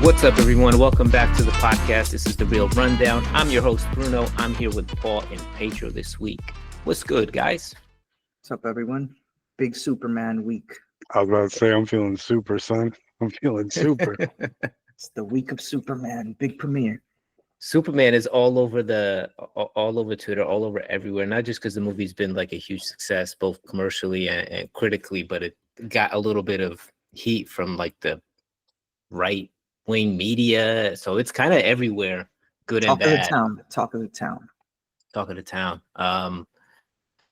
What's up, everyone? Welcome back to the podcast. This is The Real Rundown. I'm your host, Bruno. I'm here with Paul and Pedro this week. What's good, guys? What's up, everyone? Big Superman week. I was about to say, I'm feeling super, son. I'm feeling super. It's the week of Superman, big premiere. Superman is all over Twitter, all over everywhere. Not just because the movie's been like a huge success, both commercially and critically, but it got a little bit of heat from like the right-wing media. So it's kind of everywhere, good and bad. Talk of the town.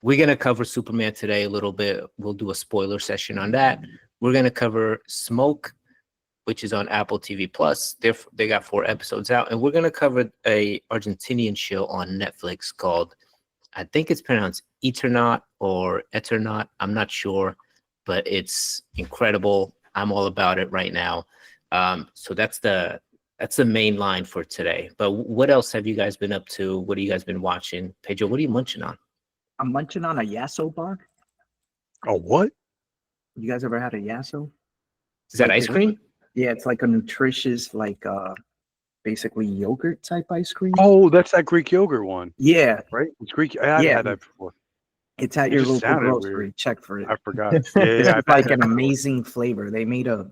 We're going to cover Superman today a little bit. We'll do a spoiler session on that. We're going to cover Smoke, which is on Apple TV Plus. They got 4 episodes out. And we're going to cover a Argentinian show on Netflix called, I think it's pronounced Eternaut or Eternaut. I'm not sure, but it's incredible. I'm all about it right now. So that's the main line for today. But what else have you guys been up to? What have you guys been watching? Pedro, what are you munching on? I'm munching on a Yasso bar. Oh, what? You guys ever had a Yasso? Is that ice cream? Yeah, it's like a nutritious, basically yogurt type ice cream. Oh, that's that Greek yogurt one. Yeah. Right? It's Greek. I've had that before. It's at your local grocery. Weird. Check for it. I forgot. Yeah, It's like an amazing flavor. They made a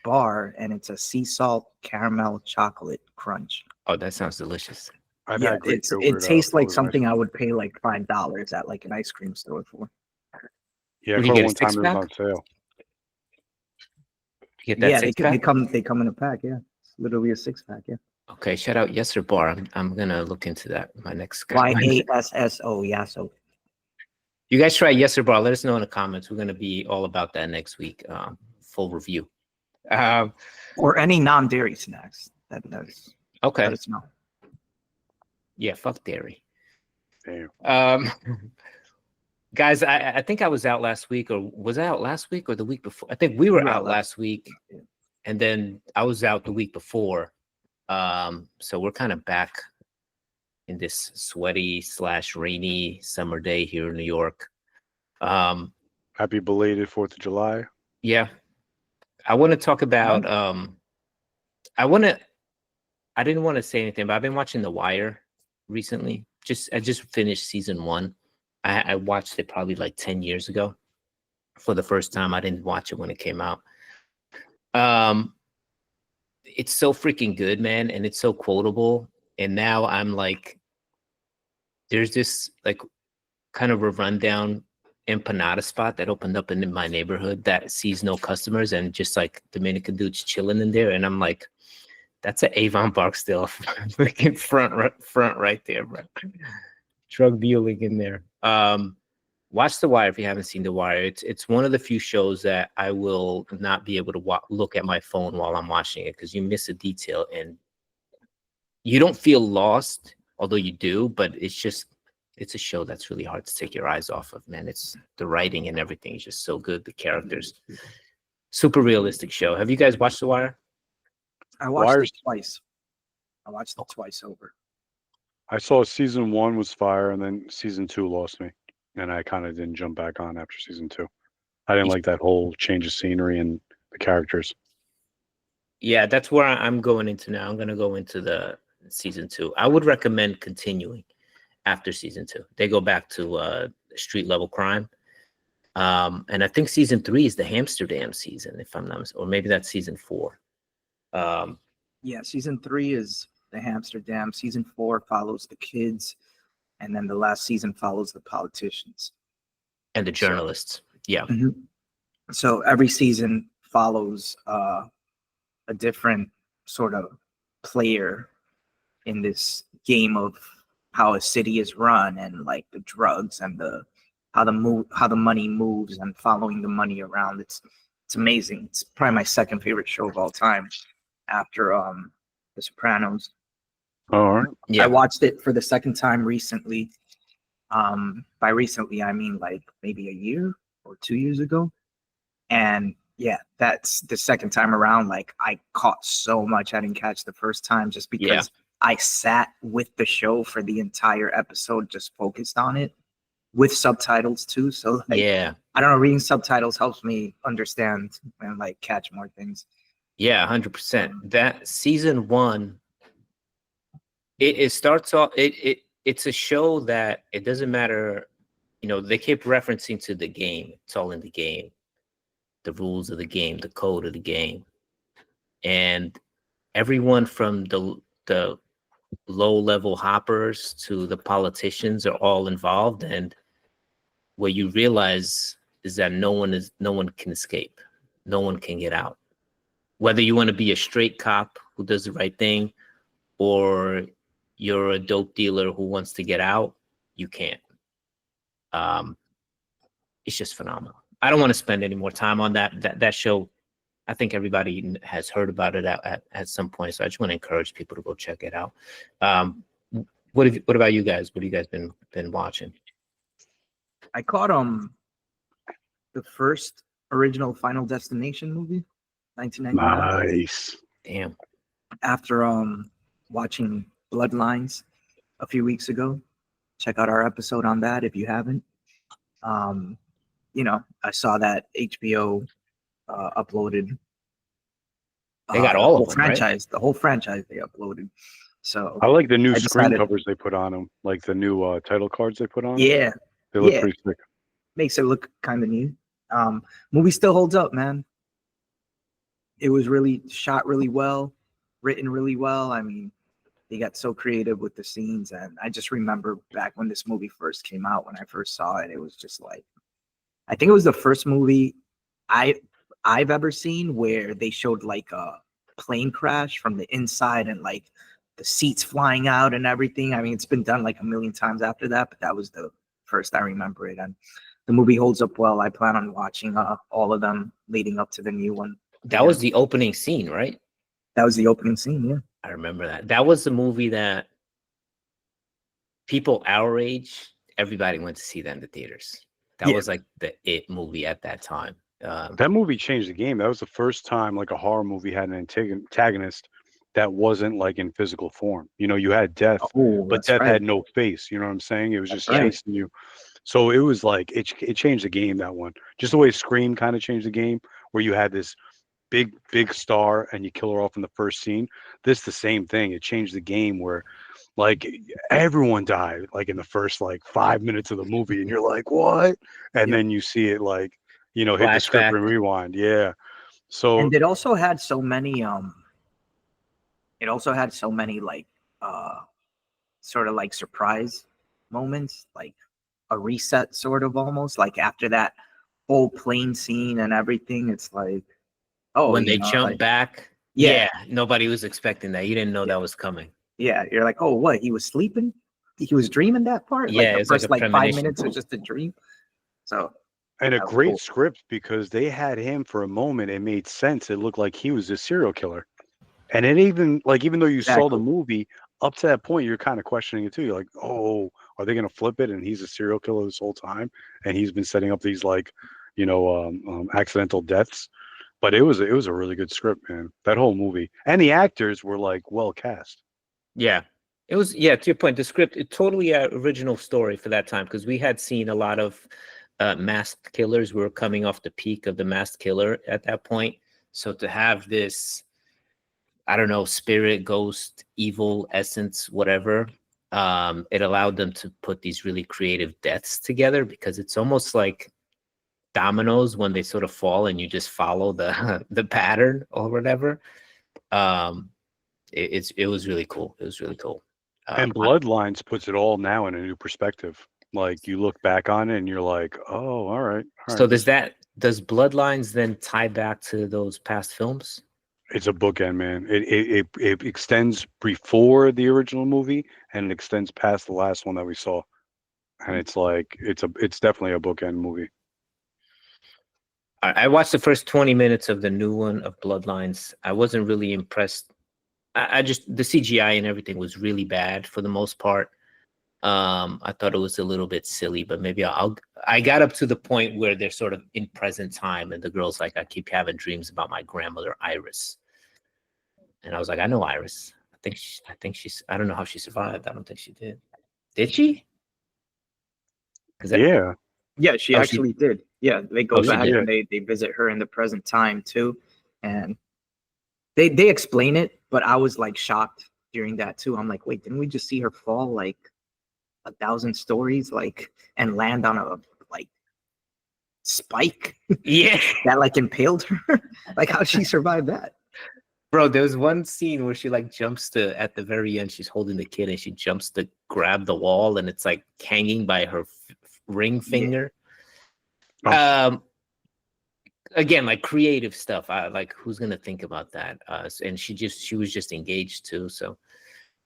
bar, and it's a sea salt caramel chocolate crunch. Oh, that sounds delicious. I've had Greek it yogurt, tastes like something I would pay like $5 at like an ice cream store for. Yeah, Would you get a one time it was on sale. Get that they come in a pack. Yeah, it's literally a 6-pack. Yeah. Okay, shout out Yesser Bar. I'm gonna look into that. My next YASSO Yasso. You guys try Yesser Bar. Let us know in the comments. We're gonna be all about that next week. Full review. Or any non-dairy snacks. That's okay. Let us know. Yeah, fuck dairy. Damn. Guys, I think I was out last week, or was I out last week or the week before? I think we were out last week, and then I was out the week before. So we're kind of back in this sweaty / rainy summer day here in New York. Happy belated 4th of July. Yeah. I want to talk about I didn't want to say anything, but I've been watching The Wire recently. I just finished season 1. I watched it probably like 10 years ago for the first time. I didn't watch it when it came out. It's so freaking good, man, and it's so quotable. And now I'm like, there's this like kind of a rundown empanada spot that opened up in my neighborhood that sees no customers, and just like Dominican dudes chilling in there. And I'm like, that's an Avon Barksdale freaking front right there, bro. Drug dealing in there. Watch The Wire if you haven't seen The Wire. It's one of the few shows that I will not be able to look at my phone while I'm watching it, because you miss a detail and you don't feel lost, although you do. But it's a show that's really hard to take your eyes off of, man. It's the writing and everything is just so good. The characters, super realistic show. Have you guys watched The Wire? I watched it twice. I watched it twice over. I saw season 1 was fire, and then season 2 lost me, and I kind of didn't jump back on after season 2. I didn't like that whole change of scenery and the characters. Yeah, that's where I'm going into now. I'm going to go into the season 2. I would recommend continuing after season 2. They go back to street level crime. And I think season 3 is the Amsterdam season, if I'm not mistaken, or maybe that's season 4. Yeah, season 3 is the Amsterdam. Season 4 follows the kids, and then the last season follows the politicians and the journalists. Yeah. Mm-hmm. So every season follows a different sort of player in this game of how a city is run, and like the drugs and how the money moves, and following the money around. It's amazing. It's probably my second favorite show of all time, after The Sopranos. All right. Yeah. I watched it for the second time recently. By recently, I mean like maybe a year or 2 years ago. And yeah, that's the second time around. Like, I caught so much I didn't catch the first time, just because I sat with the show for the entire episode, just focused on it with subtitles too. So like, yeah, I don't know, reading subtitles helps me understand and like catch more things. Yeah, 100%. That season 1, it starts off. It's a show that it doesn't matter. They keep referencing to the game. It's all in the game, the rules of the game, the code of the game, and everyone from the low level hoppers to the politicians are all involved. And what you realize is that no one can escape. No one can get out. Whether you want to be a straight cop who does the right thing, or you're a dope dealer who wants to get out, you can't. It's just phenomenal. I don't want to spend any more time on that show. I think everybody has heard about it at some point, so I just want to encourage people to go check it out. What about you guys? What have you guys been watching? I caught the first original Final Destination movie, 1999. Nice. Damn. After watching Bloodlines a few weeks ago. Check out our episode on that if you haven't. I saw that HBO uploaded. They got all the of them, franchise, right? The whole franchise they uploaded. So I like the new screen covers they put on them, like the new title cards they put on. Yeah, they look pretty sick. Makes it look kind of neat. Movie still holds up, man. It was really shot really well, written really well. I mean, they got so creative with the scenes, and I just remember back when this movie first came out, when I first saw it, it was just like, I think it was the first movie I've ever seen where they showed like a plane crash from the inside and like the seats flying out and everything. I mean, it's been done like a million times after that, but that was the first I remember it. And the movie holds up well. I plan on watching all of them leading up to the new one. That was the opening scene, right? That was the opening scene, yeah. I remember that. That was the movie that people our age, everybody went to see that in the theaters. That was like the it movie at that time. That movie changed the game. That was the first time like a horror movie had an antagonist that wasn't like in physical form. You had death, but death had no face. You know what I'm saying? It was just chasing you. So it was like it changed the game, that one. Just the way Scream kind of changed the game, where you had this big star and you kill her off in the first scene. This the same thing. It changed the game where like everyone died like in the first like 5 minutes of the movie, and you're like, what? And then you see it like, hit the script and rewind. Yeah. So and it also had so many like sort of like surprise moments, like a reset sort of, almost like after that whole plane scene and everything. It's like, when they jump back, nobody was expecting that. You didn't know that was coming. Yeah, you're like, oh, what? He was sleeping? He was dreaming that part? Yeah, like the first like 5 minutes was just a dream. So, and a great script, because they had him for a moment. It made sense. It looked like he was a serial killer, and it even though you saw the movie up to that point, you're kind of questioning it too. You're like, oh, are they gonna flip it and he's a serial killer this whole time, and he's been setting up these like, accidental deaths. But it was a really good script, man. That whole movie, and the actors were like well cast. Yeah, it was. Yeah, to your point, the script, it totally original story for that time, because we had seen a lot of masked killers. We were coming off the peak of the masked killer at that point. So to have this, I don't know, spirit, ghost, evil, essence, whatever, it allowed them to put these really creative deaths together, because it's almost like dominoes when they sort of fall and you just follow the pattern or whatever. It was really cool. It was really cool. And Bloodlines puts it all now in a new perspective. Like you look back on it and you're like, oh, all right. So does Bloodlines then tie back to those past films? It's a bookend, man. It extends before the original movie and it extends past the last one that we saw. And it's like it's definitely a bookend movie. I watched the first 20 minutes of the new one of Bloodlines. I wasn't really impressed. I just, the CGI and everything was really bad for the most part. I thought it was a little bit silly, but maybe I got up to the point where they're sort of in present time, and the girl's like, I keep having dreams about my grandmother Iris, and I was like, I know Iris. I think she's. I don't know how she survived. I don't think she did. Did she? Yeah, she actually did. Yeah, they go back and they visit her in the present time too, and They explain it, but I was like shocked during that too. I'm like, wait, didn't we just see her fall like 1,000 stories, like, and land on a like spike Yeah. that like impaled her? Like, how'd she survive that? Bro, there was one scene where she like jumps to, at the very end, she's holding the kid and she jumps to grab the wall and it's like hanging by her ring finger. Oh. Again, like creative stuff. Like, who's gonna think about that? And she was just engaged too. So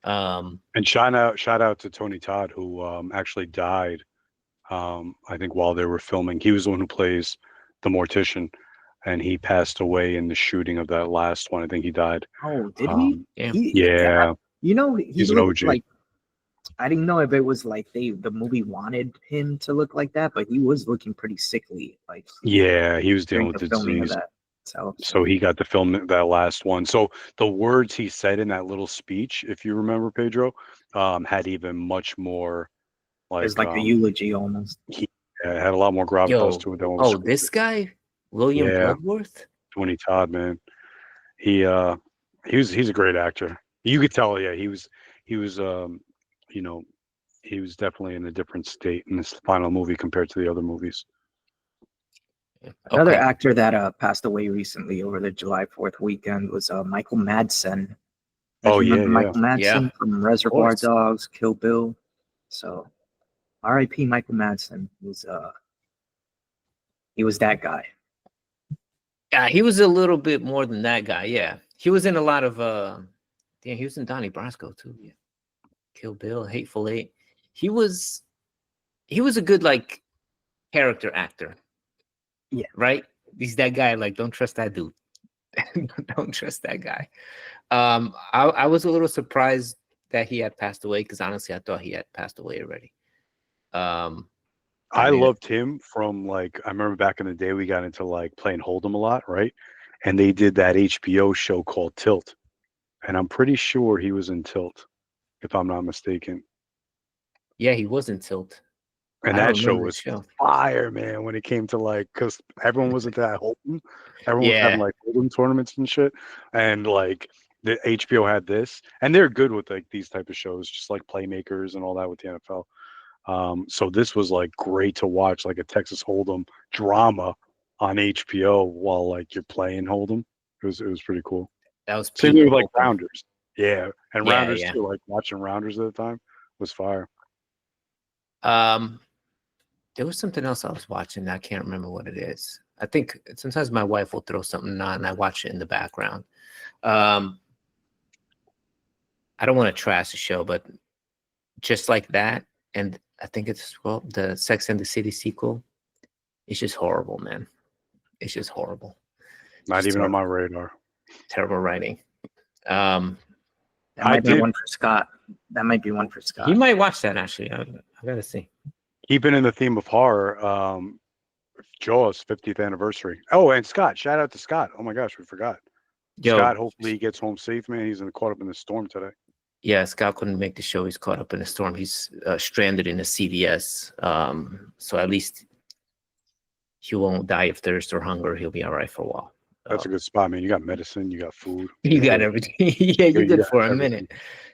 And shout out to Tony Todd, who actually died. I think while they were filming, he was the one who plays the mortician, and he passed away in the shooting of that last one. I think he died. Oh, did he? Yeah. Yeah. You know, He's an OG. like, I didn't know if it was like the movie wanted him to look like that, but he was looking pretty sickly. Like, Yeah, he was dealing during with the the filming of disease. that. So he got to film that last one. So the words he said in that little speech, if you remember, Pedro, had even much more like It's like a eulogy almost. he had a lot more gravitas to it than what was scripted. This guy, William Yeah. Bloodworth. Tony Todd, man. He's a great actor. You could tell, yeah, he was you know, he was definitely in a different state in this final movie compared to the other movies. Another actor that passed away recently over the July 4th weekend was Michael Madsen. Oh, yeah, Michael Madsen Yeah, from Reservoir course. Dogs, Kill Bill. So, R.I.P. Michael Madsen he was that guy. Yeah, he was a little bit more than that guy. Yeah, he was in a lot of he was in Donnie Brasco too. Yeah, Kill Bill, Hateful Eight. He was a good like character actor. Yeah, right. He's that guy. Like, don't trust that dude. Don't trust that guy. I was a little surprised that he had passed away because honestly, I thought he had passed away already. I loved him from like, I remember back in the day we got into like playing Hold'em a lot, right? And they did that HBO show called Tilt, and I'm pretty sure he was in Tilt, if I'm not mistaken. Yeah, he was in Tilt. And that show was fire, man, when it came to like, because everyone was into that Hold'em. Everyone was having like Hold'em tournaments and shit. And like the HBO had this, and they're good with like these type of shows, just like Playmakers and all that with the NFL. So this was like great to watch, like a Texas Hold'em drama on HBO while like you're playing Hold'em. It was pretty cool. That was same with like Rounders. Yeah. And Rounders too, like watching Rounders at the time was fire. There was something else I was watching. I can't remember what it is. I think sometimes my wife will throw something on and I watch it in the background. I don't want to trash the show, but just like that, and I think it's the Sex and the City sequel. It's just horrible, man. It's just horrible. Not even on my radar. Terrible writing. That might be one for Scott. That might be one for Scott. He might watch that actually. I gotta see. Keeping in the theme of horror, Jaws 50th anniversary. Oh, and Scott, shout out to Scott. Oh my gosh, we forgot. Scott, hopefully he gets home safe, man. He's caught up in the storm today. Yeah, Scott couldn't make the show. He's caught up in a storm. He's stranded in a CVS. So at least he won't die of thirst or hunger. He'll be all right for a while. That's a good spot, man. You got medicine, you got food. You got everything. Yeah, you're good for a minute.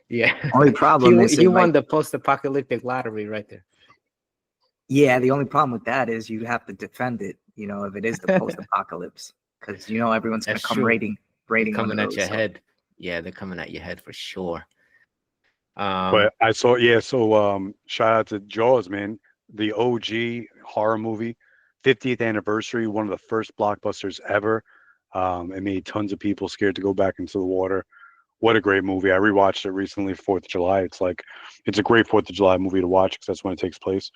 Yeah. Only problem is you won the post-apocalyptic lottery right there. Yeah, the only problem with that is you have to defend it, you know, if it is the post-apocalypse. Because, you know, everyone's going to come raiding coming at your head. Yeah, they're coming at your head for sure. But I saw, so shout out to Jaws, man. The OG horror movie, 50th anniversary, one of the first blockbusters ever. It made tons of people scared to go back into the water. What a great movie. I rewatched it recently, 4th of July. It's a great 4th of July movie to watch because that's when it takes place.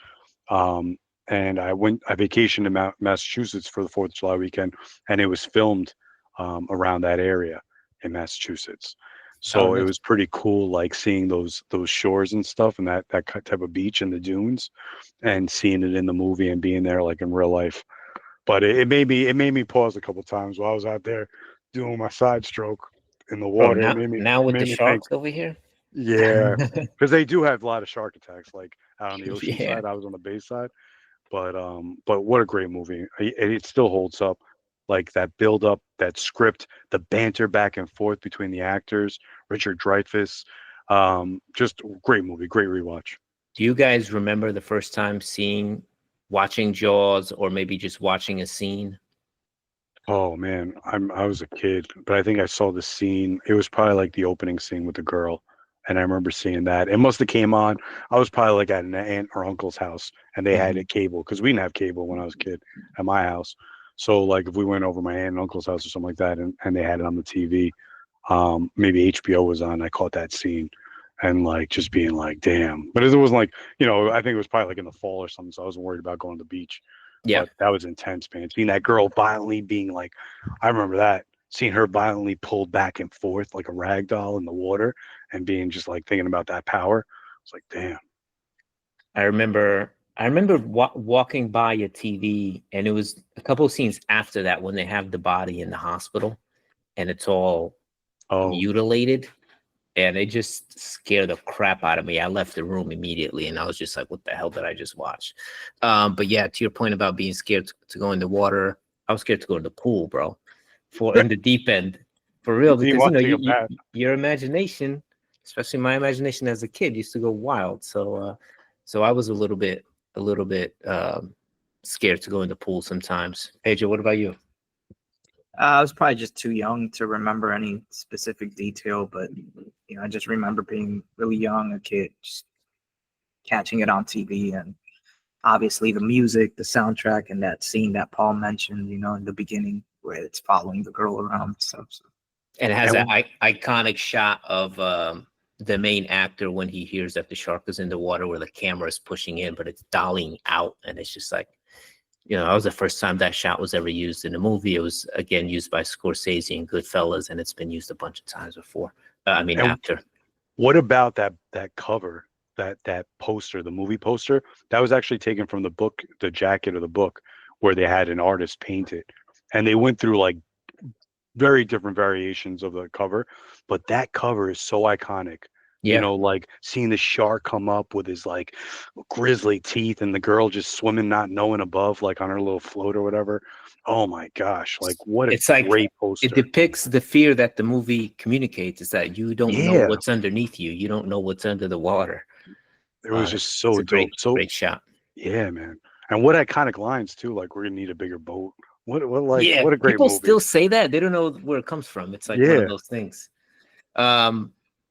And I vacationed to Massachusetts for the 4th of July weekend, and it was filmed around that area in Massachusetts. So it was pretty cool, like seeing those shores and stuff, and that type of beach and the dunes, and seeing it in the movie and being there like in real life. But it made me pause a couple times while I was out there doing my side stroke in the water. Now with the sharks over here. Yeah, because they do have a lot of shark attacks, like out on the ocean side. I was on the bay side, but what a great movie! It still holds up. Like that build up, that script, the banter back and forth between the actors, Richard Dreyfuss, just great movie, great rewatch. Do you guys remember the first time watching Jaws, or maybe just watching a scene? Oh man, I was a kid, but I think I saw the scene. It was probably like the opening scene with the girl, and I remember seeing that. It must have came on. I was probably like at an aunt or uncle's house, and they had a cable because we didn't have cable when I was a kid at my house. So like if we went over my aunt and uncle's house or something like that, and they had it on the TV, maybe HBO was on. I caught that scene, and like just being like, damn. But it wasn't like, I think it was probably like in the fall or something, so I wasn't worried about going to the beach. Yeah. But that was intense, man. Seeing that girl violently being like, I remember that, seeing her violently pulled back and forth like a rag doll in the water and being just like thinking about that power. It's like, damn. I remember walking by a TV, and it was a couple of scenes after that when they have the body in the hospital and it's all mutilated. And it just scared the crap out of me. I left the room immediately, and I was just like, what the hell did I just watch? But yeah, to your point about being scared to go in the water, I was scared to go in the pool, bro, in the deep end, for real, because your imagination, especially my imagination as a kid, used to go wild. So I was a little bit scared to go in the pool sometimes. Pedro, what about you? I was probably just too young to remember any specific detail, but I just remember being really young, a kid, just catching it on TV, and obviously the music, the soundtrack, and that scene that Paul mentioned, in the beginning where it's following the girl around and stuff. So. And it has an iconic shot of the main actor when he hears that the shark is in the water, where the camera is pushing in, but it's dollying out, and it's just like, that was the first time that shot was ever used in a movie. It was, again, used by Scorsese in Goodfellas, and it's been used a bunch of times before. After. What about that cover, that poster, the movie poster? That was actually taken from the book, the jacket of the book, where they had an artist paint it. And they went through like very different variations of the cover, but that cover is so iconic. Yeah. Like seeing the shark come up with his like grisly teeth and the girl just swimming, not knowing above, like on her little float or whatever. Oh my gosh. Like what a great poster. It depicts the fear that the movie communicates, is that you don't know what's underneath you. You don't know what's under the water. It was just so dope. Great shot. Yeah, man. And what iconic lines too. Like, we're gonna need a bigger boat. What a great people movie. Still say that. They don't know where it comes from. It's like one of those things.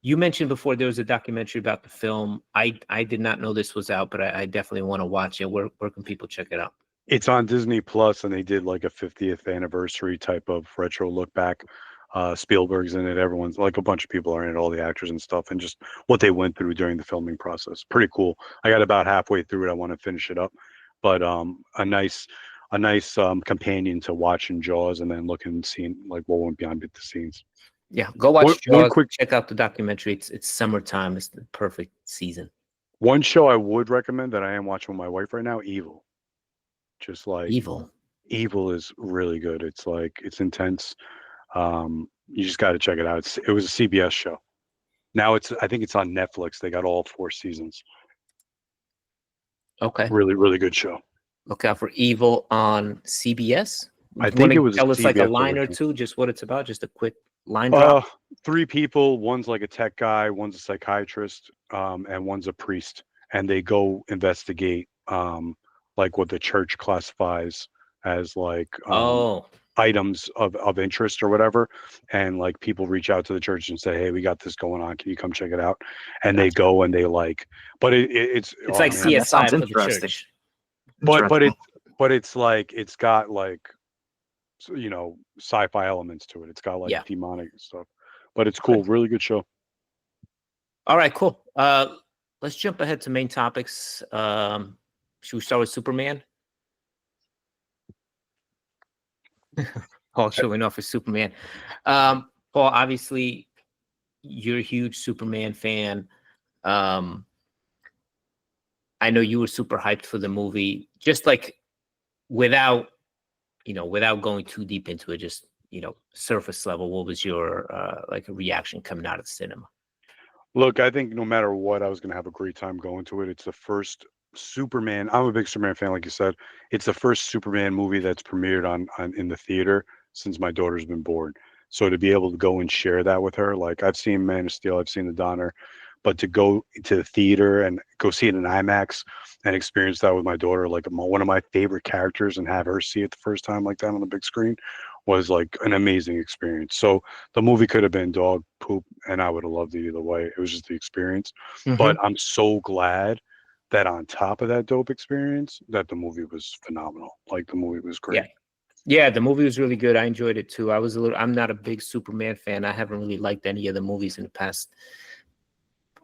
You mentioned before there was a documentary about the film. I did not know this was out, but I definitely want to watch it. Where can people check it out? It's on Disney Plus, and they did like a 50th anniversary type of retro look back. Spielberg's in it. Everyone's like, a bunch of people are in it, all the actors and stuff, and just what they went through during the filming process. Pretty cool. I got about halfway through it. I want to finish it up, but a nice companion to watching Jaws, and then looking and seeing like what went behind the scenes. Yeah, go watch Jaws. Check out the documentary. It's summertime. It's the perfect season. One show I would recommend that I am watching with my wife right now, Evil. Just like Evil is really good. It's like, it's intense. You just got to check it out. It was a CBS show. Now I think it's on Netflix. They got all 4 seasons. Okay. Really, really good show. Look out for Evil on CBS. I think it was. Tell us like a line or two, just what it's about, just a quick line drop. 3 people. One's like a tech guy, one's a psychiatrist, and one's a priest, and they go investigate like what the church classifies as like items of interest or whatever, and like people reach out to the church and say, hey, we got this going on, can you come check it out? And they go and they like, but it's like CSI for the church. But it's like, it's got like, sci-fi elements to it. It's got like demonic stuff, but it's cool. Really good show. All right, cool. Let's jump ahead to main topics. Should we start with Superman? Paul showing off for Superman. Paul, obviously, you're a huge Superman fan. I know you were super hyped for the movie. Just like without going too deep into it, just surface level, what was your like a reaction coming out of the cinema? Look, I think no matter what, I was gonna have a great time going to it. It's the first Superman. I'm a big Superman fan, like you said. It's the first Superman movie that's premiered on in the theater since my daughter's been born. So to be able to go and share that with her, like I've seen Man of Steel, I've seen The Donner, but to go to the theater and go see it in IMAX and experience that with my daughter, like one of my favorite characters, and have her see it the first time like that on the big screen was like an amazing experience. So the movie could have been dog poop, and I would have loved it either way. It was just the experience. But I'm so glad that on top of that dope experience, that the movie was phenomenal. Like the movie was great. Yeah. Yeah, the movie was really good. I enjoyed it too. I'm not a big Superman fan. I haven't really liked any of the movies in the past,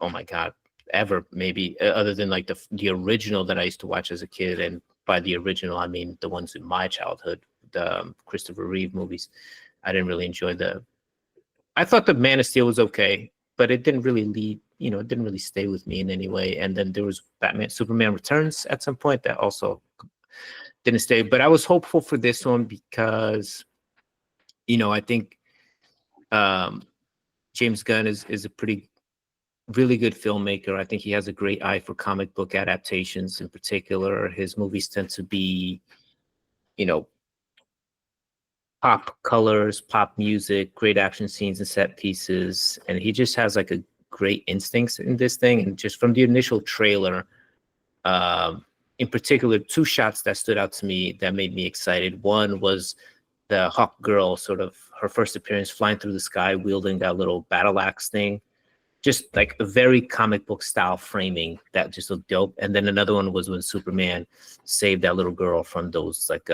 oh my God, ever, maybe, other than like the original that I used to watch as a kid. And by the original, I mean the ones in my childhood, the Christopher Reeve movies. I didn't really enjoy I thought the Man of Steel was okay, but it didn't really it didn't really stay with me in any way. And then there was Superman Returns at some point that also didn't stay. But I was hopeful for this one because, I think James Gunn is a really good filmmaker. I think he has a great eye for comic book adaptations in particular. His movies tend to be, pop colors, pop music, great action scenes and set pieces. And he just has like a great instincts in this thing. And just from the initial trailer, in particular, two shots that stood out to me that made me excited. One was the Hawk Girl, sort of her first appearance flying through the sky, wielding that little battle axe thing. Just like a very comic book style framing that just looked dope. And then another one was when Superman saved that little girl from those like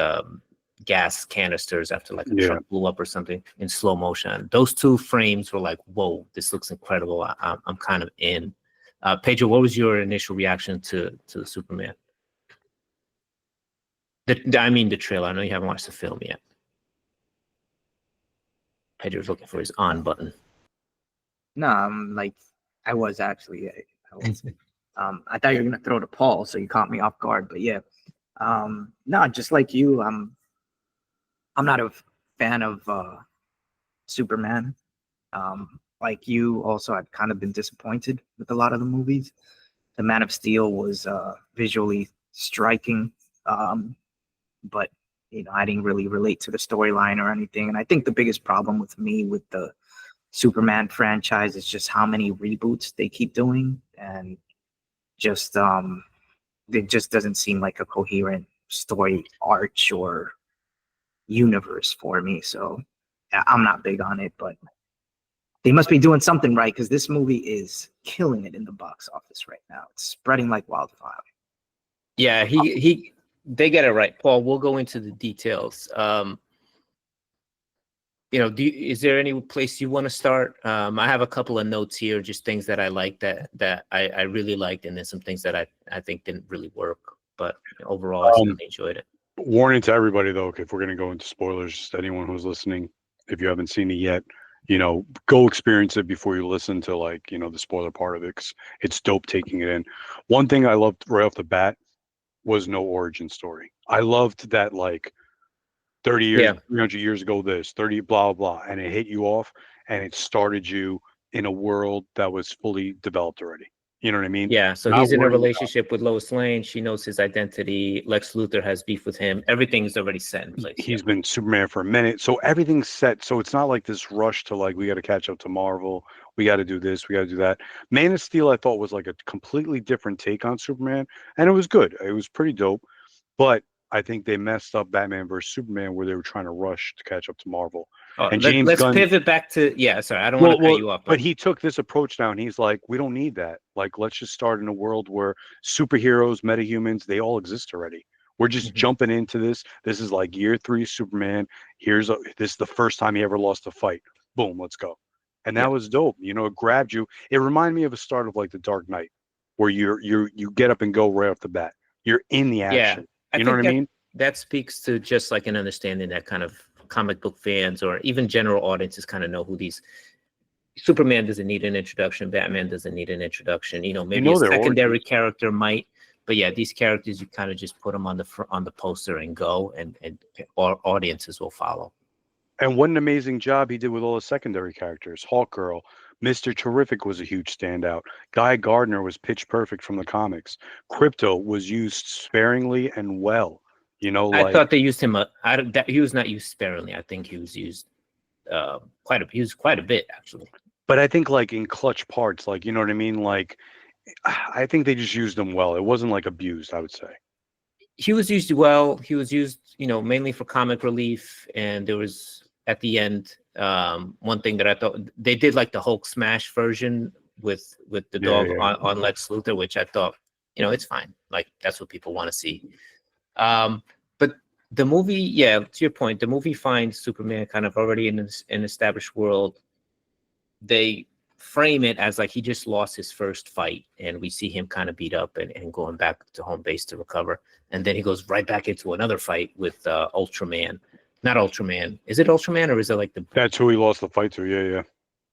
gas canisters after like a truck blew up or something in slow motion. Those two frames were like, whoa, this looks incredible. I'm kind of in. Pedro, what was your initial reaction to the Superman? I mean the trailer. I know you haven't watched the film yet. Pedro's looking for his on button. No, I was actually. I was. I thought you were gonna throw to Paul, so you caught me off guard. But yeah, no, just like you, I'm not a fan of Superman. Like you, also, I've kind of been disappointed with a lot of the movies. The Man of Steel was visually striking, but I didn't really relate to the storyline or anything. And I think the biggest problem with me with the Superman franchise is just how many reboots they keep doing, and just it just doesn't seem like a coherent story arch or universe for me. So I'm not big on it, but they must be doing something right, because this movie is killing it in the box office right now. It's spreading like wildfire. Yeah, they get it right. Paul, we'll go into the details. Is there any place you want to start? I have a couple of notes here, just things that I like that I really liked, and then some things that I think didn't really work. But overall, I certainly enjoyed it. Warning to everybody, though, if we're going to go into spoilers, just anyone who's listening, if you haven't seen it yet, go experience it before you listen to the spoiler part of it, because it's dope taking it in. One thing I loved right off the bat was no origin story. I loved that 30 years, 300 years ago, 30, blah, blah, and it hit you off, and it started you in a world that was fully developed already. You know what I mean? Yeah, so he's in a relationship with Lois Lane. She knows his identity. Lex Luthor has beef with him. Everything's already set in place. He's been Superman for a minute. So everything's set. So it's not like this rush to we got to catch up to Marvel. We got to do this. We got to do that. Man of Steel, I thought, was like a completely different take on Superman. And it was good. It was pretty dope. But I think they messed up Batman versus Superman, where they were trying to rush to catch up to Marvel. And let's Gunn, pivot back to sorry, I don't want to cut you off. But he took this approach now, and he's like, we don't need that. Let's just start in a world where superheroes, metahumans, they all exist already. We're just jumping into this. This is like year 3 Superman. This is the first time he ever lost a fight. Boom, let's go. And that was dope. It grabbed you. It reminded me of a start of The Dark Knight, where you get up and go right off the bat. You're in the action. You know what I mean? That speaks to just an understanding that kind of comic book fans or even general audiences kind of know who these. Superman doesn't need an introduction. Batman doesn't need an introduction. Maybe a secondary character might, but yeah, these characters you kind of just put them on the poster and go, and audiences will follow. And what an amazing job he did with all the secondary characters. Hawkgirl, Mr. Terrific was a huge standout. Guy Gardner was pitch perfect from the comics. Krypto was used sparingly and well. You know, I like thought they used him. He was not used sparingly. I think he was used quite a bit actually. but I think like in clutch parts, like you know what I mean. Like I think they just used him well. It wasn't like abused. I would say. He was used well. He was used, mainly for comic relief. And there was at the end one thing that I thought they did, like the Hulk smash version with the dog on Lex Luthor, which I thought, it's fine. Like that's what people want to see. But the movie, yeah, to your point, the movie finds Superman kind of already in an established world. They frame it as like he just lost his first fight, and we see him kind of beat up and going back to home base to recover. And then he goes right back into another fight with Ultraman. Not Ultraman. Is it Ultraman or is it like That's who he lost the fight to. Yeah.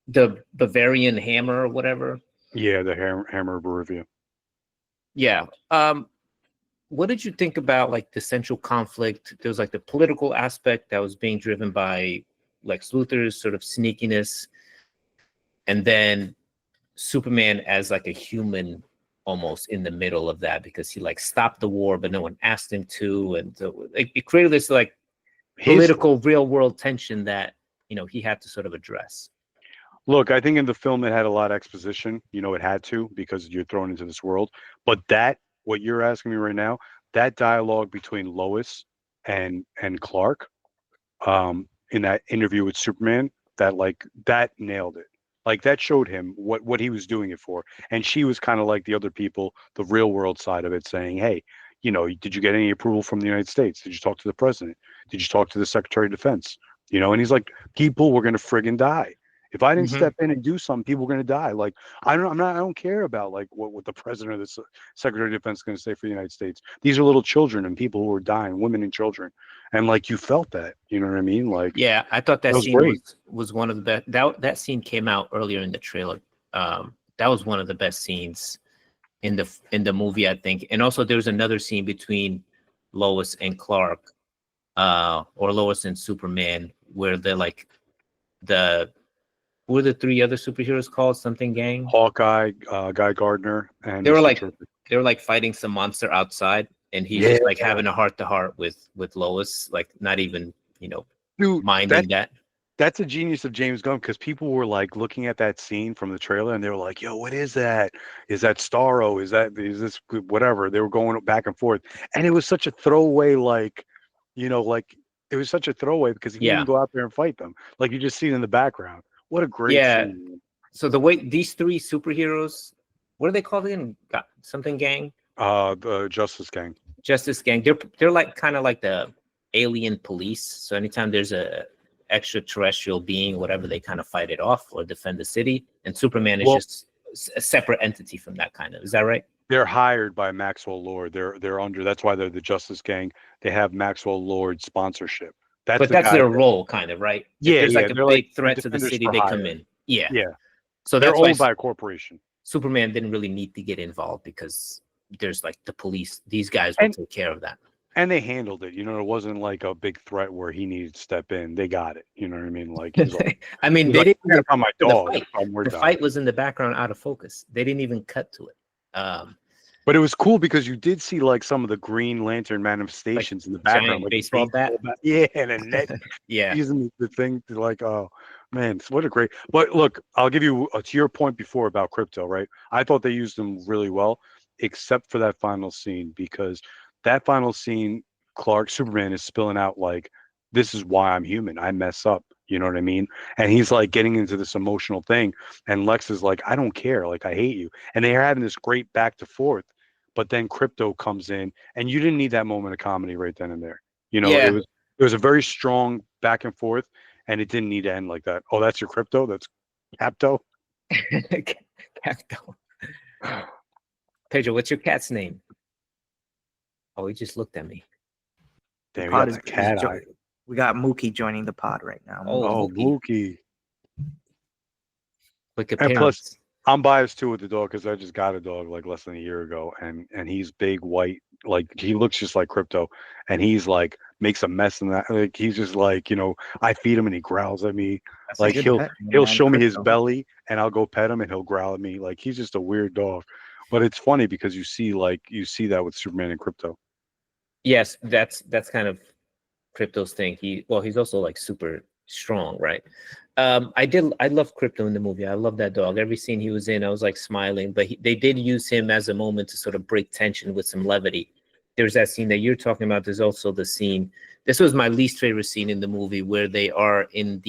The Bavarian Hammer or whatever? Yeah, the Hammer of Barivia. Yeah. What did you think about like the central conflict? There was like the political aspect that was being driven by Lex Luthor's sort of sneakiness, and then Superman as like a human almost in the middle of that, because he like stopped the war, but no one asked him to. And so like, it created this like political real world tension that, he had to sort of address. Look, I think in the film it had a lot of exposition. It had to, because you're thrown into this world. But what you're asking me right now, that dialogue between Lois and Clark, in that interview with Superman, that nailed it. Like that showed him what he was doing it for. And she was kind of like the other people, the real world side of it, saying, hey, did you get any approval from the United States? Did you talk to the president? Did you talk to the Secretary of Defense? And he's like, people were going to friggin' die. If I didn't step in and do something, people were going to die. Like, I don't care about like what the president or the Secretary of Defense is going to say for the United States. These are little children and people who are dying, women and children. And like, you felt that, you know what I mean? Like, yeah, I thought that scene was one of the best. That scene came out earlier in the trailer. That was one of the best scenes in the movie, I think. And also there was another scene between Lois and Clark, or Lois and Superman, where they're like who were the three other superheroes called? Something Gang? Hawkeye, Guy Gardner, and they were like fighting some monster outside, and he's just like having a heart-to-heart with Lois, like not even Dude, minding that. That's a genius of James Gunn, because people were like looking at that scene from the trailer and they were like, yo, what is that? Is that Starro? Is this whatever? They were going back and forth. And it was such a throwaway, like, it was such a throwaway because he didn't go out there and fight them. Like you just see it in the background. What a great scene. So the way these three superheroes, what are they called again? Something Gang? The Justice Gang. Justice Gang. They're like kind of like the alien police. So anytime there's a extraterrestrial being, whatever, they kind of fight it off or defend the city. And Superman is just a separate entity from that kind of. Is that right? They're hired by Maxwell Lord. They're under. That's why they're the Justice Gang. They have Maxwell Lord sponsorship. But that's their role, kind of, right? Yeah, if there's like a big like threat to the city, they come in. Yeah. So they're owned by a corporation. Superman didn't really need to get involved because there's like the police. These guys will take care of that. And they handled it. It wasn't like a big threat where he needed to step in. They got it. You know what I mean? Like, like I mean, they didn't get on my dog. The fight was in the background, out of focus. They didn't even cut to it. But it was cool because you did see like some of the Green Lantern manifestations in the background, like baseball bat. Yeah, and a net. Using the thing to like, oh man, what a great. But look, I'll give you to your point before about Krypto, right? I thought they used them really well, except for that final scene, because that final scene, Superman is spilling out like, this is why I'm human. I mess up. You know what I mean? And he's like getting into this emotional thing. And Lex is like, I don't care. Like, I hate you. And they're having this great back to forth. But then Krypto comes in, and you didn't need that moment of comedy right then and there. It was a very strong back and forth, and it didn't need to end like that. Oh, that's your Krypto? That's Capto? Capto. Pedro, what's your cat's name? Oh, he just looked at me. Damn, we got cat eye. We got Mookie joining the pod right now. Oh, Mookie. Quick appearance. And plus, I'm biased too with the dog because I just got a dog like less than a year ago, and he's big, white, like he looks just like Krypto, and he's like makes a mess in that. Like he's just like, I feed him and he growls at me. That's like he'll show me his belly, and I'll go pet him and he'll growl at me. Like he's just a weird dog. But it's funny because you see that with Superman and Krypto. Yes, that's kind of Krypto's thing. He's also like super strong, right? I love Krypto in the movie. I love that dog. Every scene he was in, I was like smiling. But they did use him as a moment to sort of break tension with some levity. There's that scene that you're talking about. There's also the scene. This was my least favorite scene in the movie, where they are in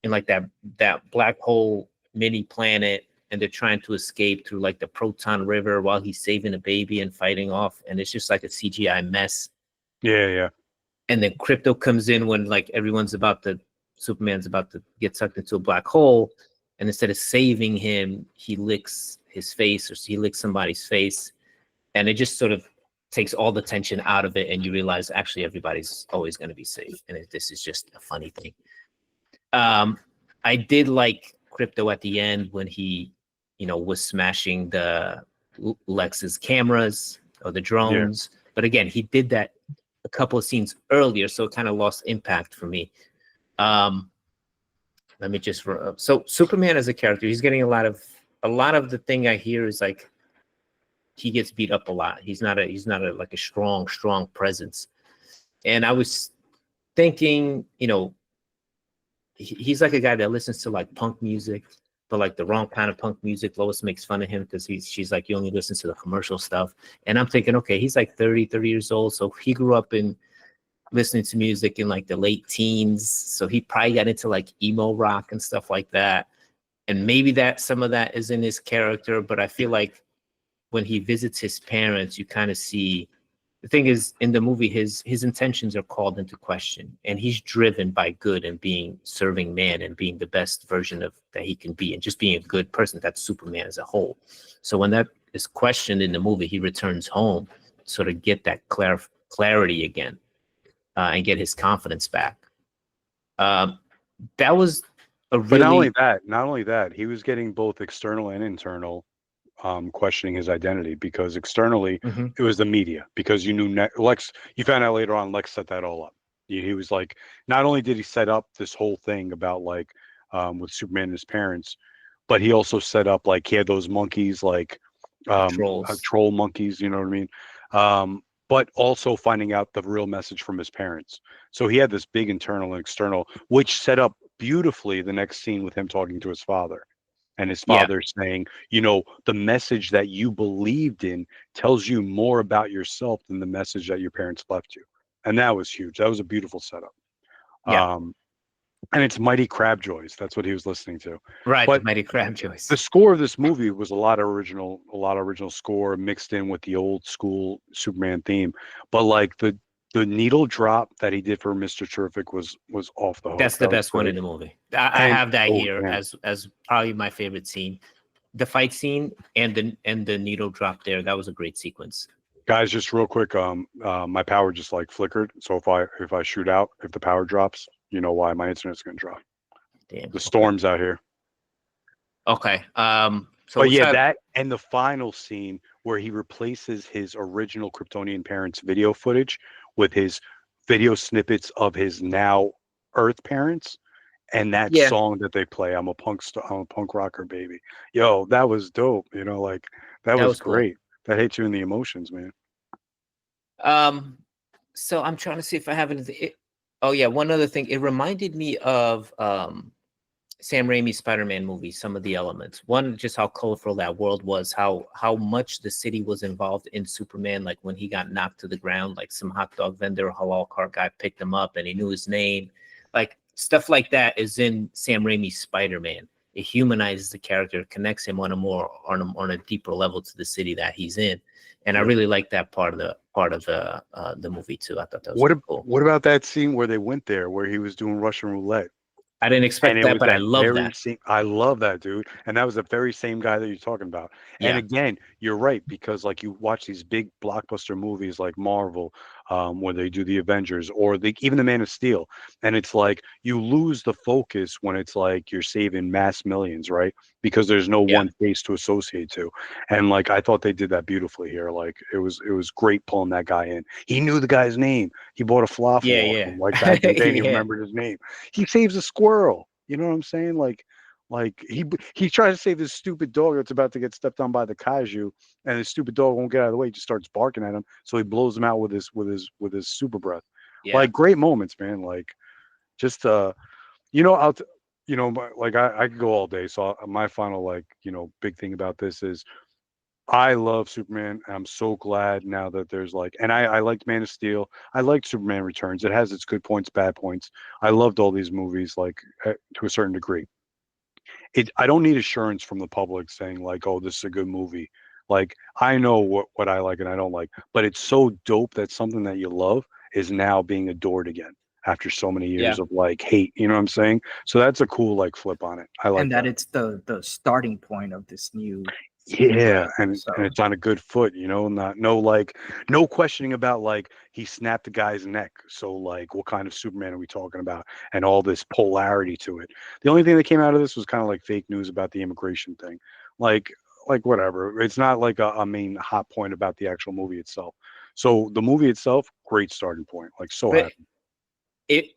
like that black hole mini planet, and they're trying to escape through like the Proton River while he's saving a baby and fighting off, and it's just like a CGI mess. Yeah. And then Krypto comes in when like Superman's about to get sucked into a black hole, and instead of saving him, he licks his face, or he licks somebody's face, and it just sort of takes all the tension out of it, and you realize actually everybody's always going to be safe, and this is just a funny thing. I did like Krypto at the end when he, was smashing the Lex's cameras or the drones. Yeah. But again, he did that a couple of scenes earlier, so it kind of lost impact for me. Let me just so Superman as a character, he's getting a lot of the thing I hear is like he gets beat up a lot. He's not like a strong presence. And I was thinking, he's like a guy that listens to like punk music, but like the wrong kind of punk music. Lois makes fun of him because she's like, you only listen to the commercial stuff. And I'm thinking, okay, he's like 30 years old. So he grew up in listening to music in like the late teens. So he probably got into like emo rock and stuff like that. And maybe that some of that is in his character, but I feel like when he visits his parents, you kind of see, the thing is, in the movie, his intentions are called into question, and he's driven by good and serving man and being the best version of that he can be, and just being a good person. That's Superman as a whole. So when that is questioned in the movie, he returns home, to sort of get that clarity again, and get his confidence back. That was a really. But not only that, he was getting both external and internal. Questioning his identity, because externally it was the media, because you knew Lex, you found out later on Lex set that all up. He was like, not only did he set up this whole thing about like with Superman and his parents, but he also set up like he had those monkeys, like troll monkeys, you know what I mean? But also finding out the real message from his parents. So he had this big internal and external, which set up beautifully the next scene with him talking to his father. And his father saying, the message that you believed in tells you more about yourself than the message that your parents left you. And that was huge. That was a beautiful setup. Yeah. And it's Mighty Crabjoys. That's what he was listening to. Right, but Mighty Crabjoys. The score of this movie was a lot of original score mixed in with the old school Superman theme. But like the needle drop that he did for Mr. Terrific was off the hook. That's the best one in the movie. I have that here as probably my favorite scene. The fight scene and the needle drop there. That was a great sequence. Guys, just real quick, my power just like flickered. So if I shoot out, if the power drops, you know why. My internet's gonna drop. Damn. The storm's out here. Okay. So that and the final scene where he replaces his original Kryptonian parents' video footage with his video snippets of his now Earth parents, and that song that they play, I'm a punk rocker, baby. Yo, that was dope. Like that was great. Cool. That hit you in the emotions, man. So I'm trying to see if I have anything. One other thing. It reminded me of Sam Raimi's Spider-Man movie, some of the elements. One, just how colorful that world was, how much the city was involved in Superman. Like when he got knocked to the ground, like some hot dog vendor or halal cart guy picked him up and he knew his name. Like stuff like that is in Sam Raimi's Spider-Man. It humanizes the character, connects him on a deeper level to the city that he's in. And I really like that part of the movie too. I thought that was cool. What about that scene where they went there, where he was doing Russian roulette? I didn't expect that, but I love that. I love that, dude. And that was the very same guy that you're talking about. And again, you're right, because like you watch these big blockbuster movies like Marvel, where they do the Avengers or even the Man of Steel, and it's like you lose the focus when it's like you're saving mass millions, right? Because there's no one face to associate to. And like I thought they did that beautifully here. Like it was great pulling that guy in. He knew the guy's name. He bought a falafel. Like back in the day, he remembered his name. He saves a squirrel. You know what I'm saying? Like Like he tries to save this stupid dog that's about to get stepped on by the kaiju, and the stupid dog won't get out of the way. He just starts barking at him, so he blows him out with his super breath. Yeah. Like great moments, man. Like just you know, like I could go all day. So my final like big thing about this is I love Superman. I'm so glad now that there's like, and I liked Man of Steel. I liked Superman Returns. It has its good points, bad points. I loved all these movies, like to a certain degree. I don't need assurance from the public saying like, oh, this is a good movie. Like I know what I like and I don't like, but it's so dope that something that you love is now being adored again after so many years of like hate. You know what I'm saying? So that's a cool like flip on it. I like and that it's the starting point of this new yeah, and so. it's on a good foot, no questioning about like he snapped the guy's neck. So like what kind of Superman are we talking about? And all this polarity to it. The only thing that came out of this was kind of like fake news about the immigration thing. Like whatever. It's not like a main hot point about the actual movie itself. So the movie itself, great starting point. Like so But happy.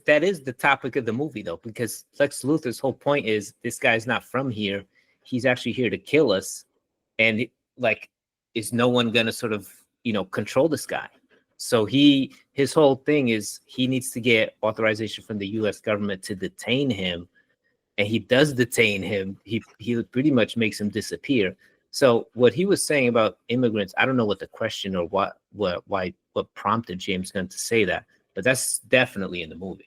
That is the topic of the movie though, because Lex Luthor's whole point is this guy's not from here. He's actually here to kill us. And like, is no one gonna sort of, control this guy? So his whole thing is he needs to get authorization from the US government to detain him. And he does detain him. He pretty much makes him disappear. So what he was saying about immigrants, I don't know what the question or what prompted James Gunn to say that, but that's definitely in the movie.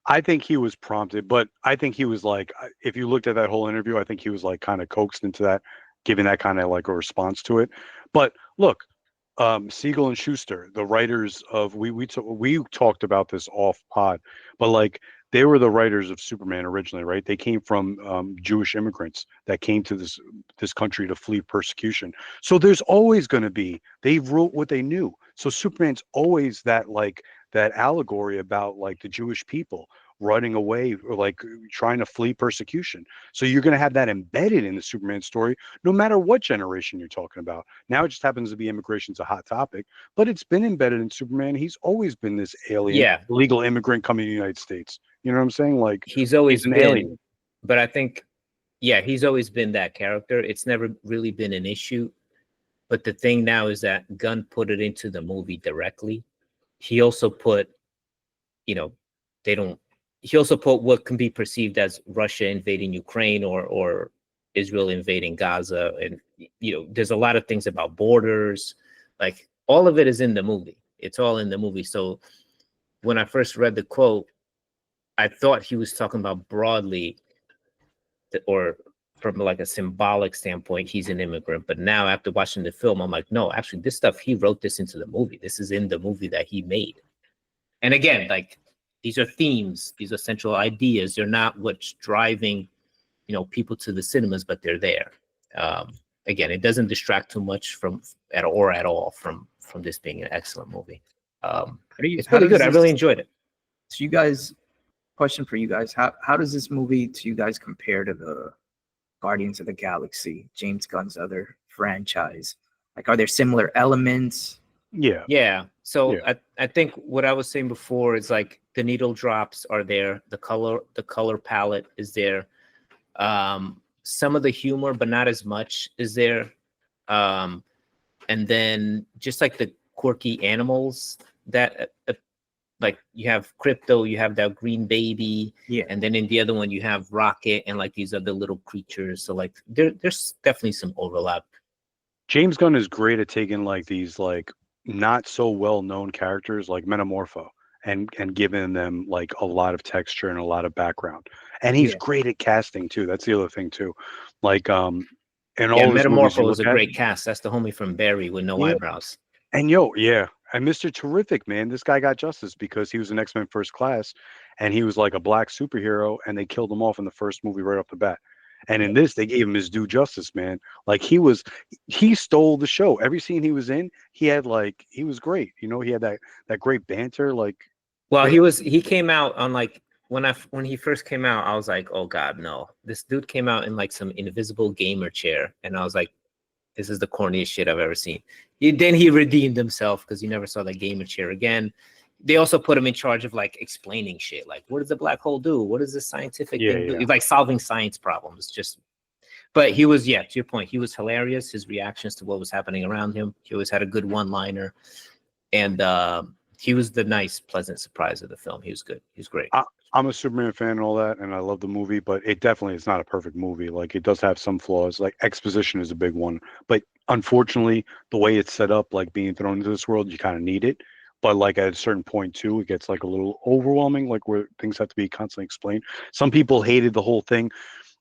I think he was prompted, but I think he was like, if you looked at that whole interview, I think he was like kind of coaxed into that, giving that kind of like a response to it. But look, Siegel and Schuster, the writers of we talked about this off pod, but like they were the writers of Superman originally, right? They came from Jewish immigrants that came to this country to flee persecution. So there's always going to be, they wrote what they knew. So Superman's always that allegory about like the Jewish people running away or like trying to flee persecution. So you're going to have that embedded in the Superman story, no matter what generation you're talking about. Now it just happens to be immigration's a hot topic, but it's been embedded in Superman. He's always been this alien, illegal immigrant coming to the United States. You know what I'm saying? Like he's always an been, alien. But I think, he's always been that character. It's never really been an issue. But the thing now is that Gunn put it into the movie directly. He also put, he also put what can be perceived as Russia invading Ukraine or Israel invading Gaza. And, there's a lot of things about borders, like all of it is in the movie. It's all in the movie. So when I first read the quote, I thought he was talking about broadly or from like a symbolic standpoint, he's an immigrant. But now after watching the film, I'm like, no, actually this stuff, he wrote this into the movie. This is in the movie that he made. And again, like these are themes, these are central ideas. They're not what's driving, people to the cinemas, but they're there. Again, it doesn't distract too much at all from this being an excellent movie. It's really good. I really enjoyed it. So you guys, question for you guys, how does this movie to you guys compare to the Guardians of the Galaxy, James Gunn's other franchise? Like, are there similar elements? Yeah. So I think what I was saying before is like the needle drops are there, the color palette is there, some of the humor, but not as much is there, and then just like the quirky animals that like you have Krypto, you have that green baby, and then in the other one you have Rocket and like these other little creatures. So like there's definitely some overlap. James Gunn is great at taking like these like not so well known characters like Metamorpho and giving them like a lot of texture and a lot of background. And he's great at casting too. That's the other thing too. Like and all his Metamorpho is a great cast. That's the homie from Barry with no eyebrows. And and Mr. Terrific, man, this guy got justice because he was an X-Men First Class and he was like a black superhero and they killed him off in the first movie right off the bat. And in this, they gave him his due justice, man. Like he stole the show. Every scene he was in, he was great. He had that great banter. Like, well, he came out on like when he first came out, I was like, oh God, no. This dude came out in like some invisible gamer chair, and I was like, this is the corniest shit I've ever seen. Then he redeemed himself because you never saw that gamer chair again. they also put him in charge of like explaining shit. Like, what does the black hole do? What does the scientific thing do? Like solving science problems. Just, but he was, to your point, he was hilarious. His reactions to what was happening around him. He always had a good one-liner, and he was the nice, pleasant surprise of the film. He was good. He was great. I'm a Superman fan and all that, and I love the movie, but it definitely is not a perfect movie. Like, it does have some flaws. Like, exposition is a big one, but unfortunately, the way it's set up, like being thrown into this world, you kind of need it. But like at a certain point too, it gets like a little overwhelming, like where things have to be constantly explained. Some people hated the whole thing.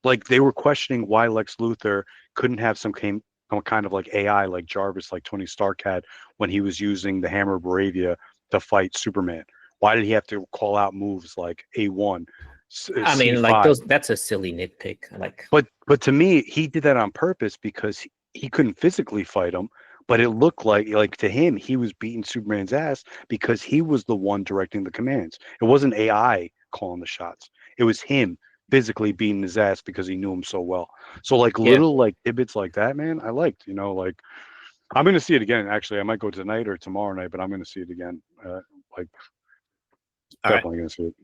Like, they were questioning why Lex Luthor couldn't have some kind of like AI like Jarvis, like Tony Stark had when he was using the Hammer of Bravia to fight Superman. Why did he have to call out moves like A1? I mean, C5? like that's a silly nitpick. Like, but to me, he did that on purpose because he couldn't physically fight him. But it looked like to him, he was beating Superman's ass because he was the one directing the commands. It wasn't AI calling the shots. It was him physically beating his ass because he knew him so well. So like little like tidbits like that, man, I liked. You know, like I'm gonna see it again. Actually, I might go tonight or tomorrow night, but I'm gonna see it again. Like definitely gonna see it.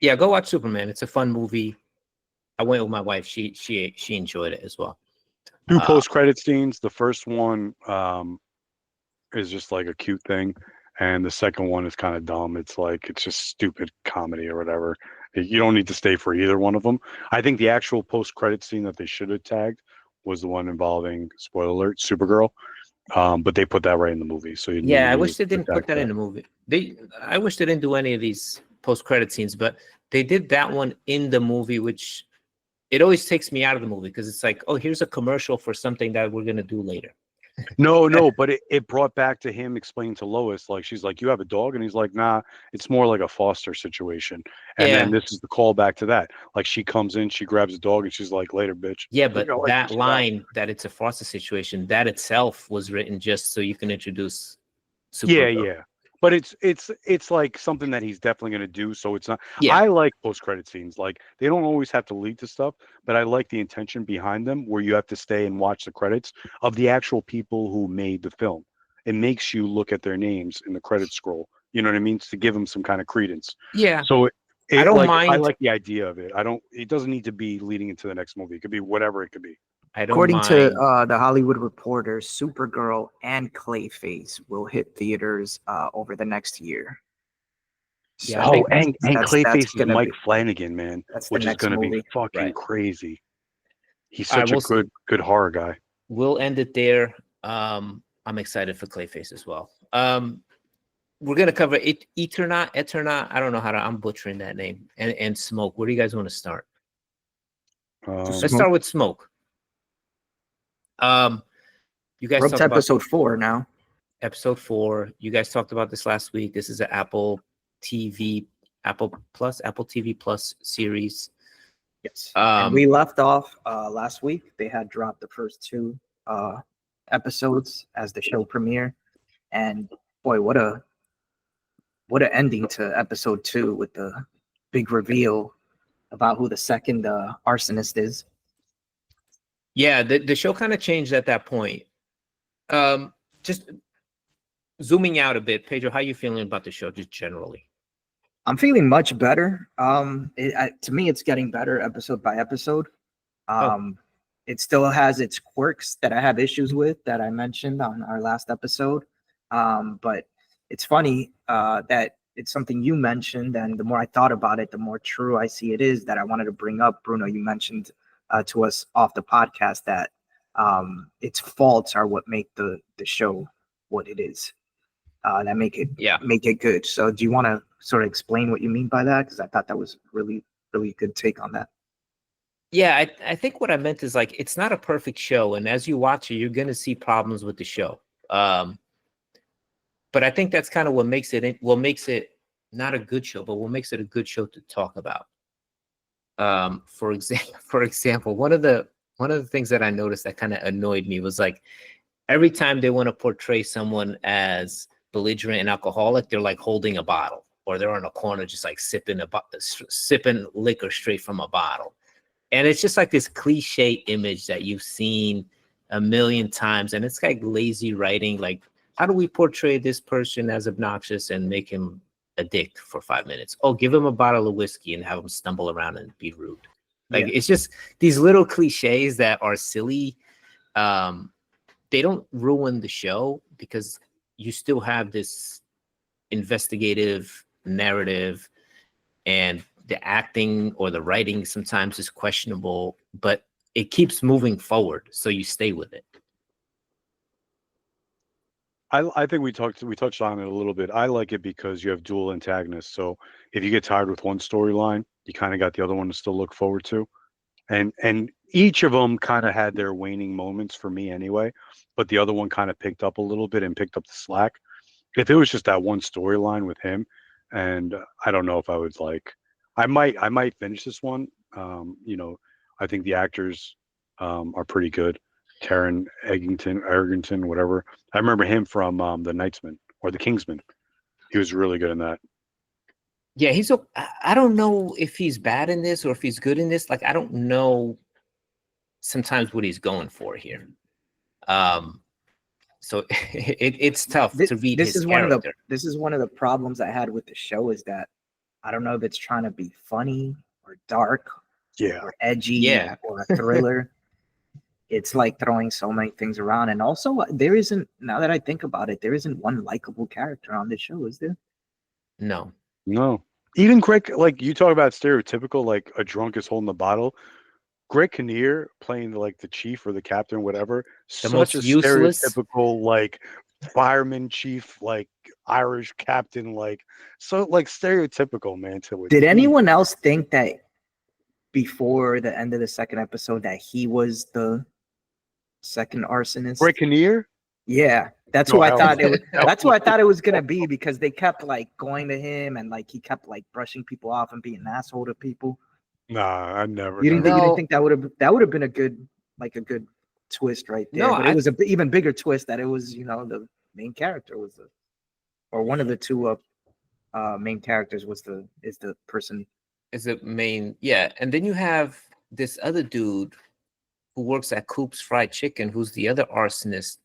Yeah, go watch Superman. It's a fun movie. I went with my wife. She enjoyed it as well. 2 post-credit scenes. The first one is just like a cute thing, and the second one is kind of dumb. It's just stupid comedy or whatever. You don't need to stay for either one of them. I think the actual post-credit scene that they should have tagged was the one involving, spoiler alert, Supergirl. But they put that right in the movie. So I wish they didn't put that in the movie. I wish they didn't do any of these post-credit scenes, but they did that one in the movie, which it always takes me out of the movie because it's like, oh, here's a commercial for something that we're gonna do later. No, but it brought back to him explaining to Lois, like, she's like, you have a dog? And he's like, nah, it's more like a foster situation. And then this is the callback to that. Like, she comes in, she grabs a dog, and she's like, later, bitch. Yeah, but that line that it's a foster situation, that itself was written just so you can introduce Supergirl. Yeah. But it's like something that he's definitely going to do. So it's not. I like post-credit scenes. Like, they don't always have to lead to stuff, but I like the intention behind them, where you have to stay and watch the credits of the actual people who made the film. It makes you look at their names in the credit scroll. You know what I mean? To give them some kind of credence. Yeah. So I don't mind. I like the idea of it. It doesn't need to be leading into the next movie. It could be whatever it could be. According to the Hollywood Reporter, Supergirl and Clayface will hit theaters over the next year. Yeah. So and Clayface is Mike Flanagan, man, which is going to be fucking crazy. He's such a good horror guy. We'll end it there. I'm excited for Clayface as well. We're going to cover Eternaut. I don't know I'm butchering that name. And Smoke. Where do you guys want to start? Let's start with Smoke. You guys talked about episode 4 now. Episode 4. You guys talked about this last week. This is an Apple TV Plus series. Yes. And we left off last week. They had dropped the first 2 episodes as the show premiere, and boy, what a ending to episode 2 with the big reveal about who the second arsonist is. Yeah, the show kind of changed at that point. Just zooming out a bit, Pedro, how are you feeling about the show just generally? I'm feeling much better. To me, it's getting better episode by episode. It still has its quirks that I have issues with that I mentioned on our last episode. But it's funny that it's something you mentioned, and the more I thought about it, the more true I see it is, that I wanted to bring up. Bruno, you mentioned to us off the podcast that its faults are what make the show what it is. That make it good. So do you want to sort of explain what you mean by that? Because I thought that was really, really good take on that. Yeah, I think what I meant is, like, it's not a perfect show, and as you watch it, you're going to see problems with the show. But I think that's kind of what makes it not a good show, but what makes it a good show to talk about. For example, one of the things that I noticed that kind of annoyed me was, like, every time they want to portray someone as belligerent and alcoholic, they're like holding a bottle, or they're on a corner just like sipping liquor straight from a bottle. And it's just like this cliche image that you've seen a million times, and it's like lazy writing. Like, how do we portray this person as obnoxious and make him a dick for 5 minutes. Oh, give him a bottle of whiskey and have him stumble around and be rude. Like it's just these little cliches that are silly. They don't ruin the show because you still have this investigative narrative, and the acting or the writing sometimes is questionable, but it keeps moving forward, so you stay with it. I think we touched on it a little bit. I like it because you have dual antagonists. So if you get tired with one storyline, you kind of got the other one to still look forward to. And each of them kind of had their waning moments for me anyway, but the other one kind of picked up a little bit and picked up the slack. If it was just that one storyline with him, and I don't know if I would like, I might finish this one. I think the actors are pretty good. Taron Egerton, whatever. I remember him from the Knightsman or the Kingsman. He was really good in that. Yeah, I don't know if he's bad in this or if he's good in this. Like, I don't know sometimes what he's going for here. So it's tough to read his character. This is one of the problems I had with the show, is that I don't know if it's trying to be funny or dark, or edgy, or a thriller. It's like throwing so many things around. And also, there isn't, now that I think about it, there isn't one likable character on this show, is there? No. Even Greg, like you talk about stereotypical, like a drunk is holding the bottle. Greg Kinnear playing the chief or the captain, whatever. Such a useless, stereotypical, like fireman chief, like Irish captain, like stereotypical, man. Did anyone else think that before the end of the second episode that he was the second arsonist? Greg Kinnear? Yeah, that's who I thought it was. That's who I thought it was gonna be, because they kept like going to him and like he kept like brushing people off and being an asshole to people. Nah, I never. You didn't think that would have been a good twist right there? No, but it was an even bigger twist that it was, the main character was or one of the two main characters is the person. Is the main, yeah. And then you have this other dude who works at Coop's Fried Chicken, who's the other arsonist.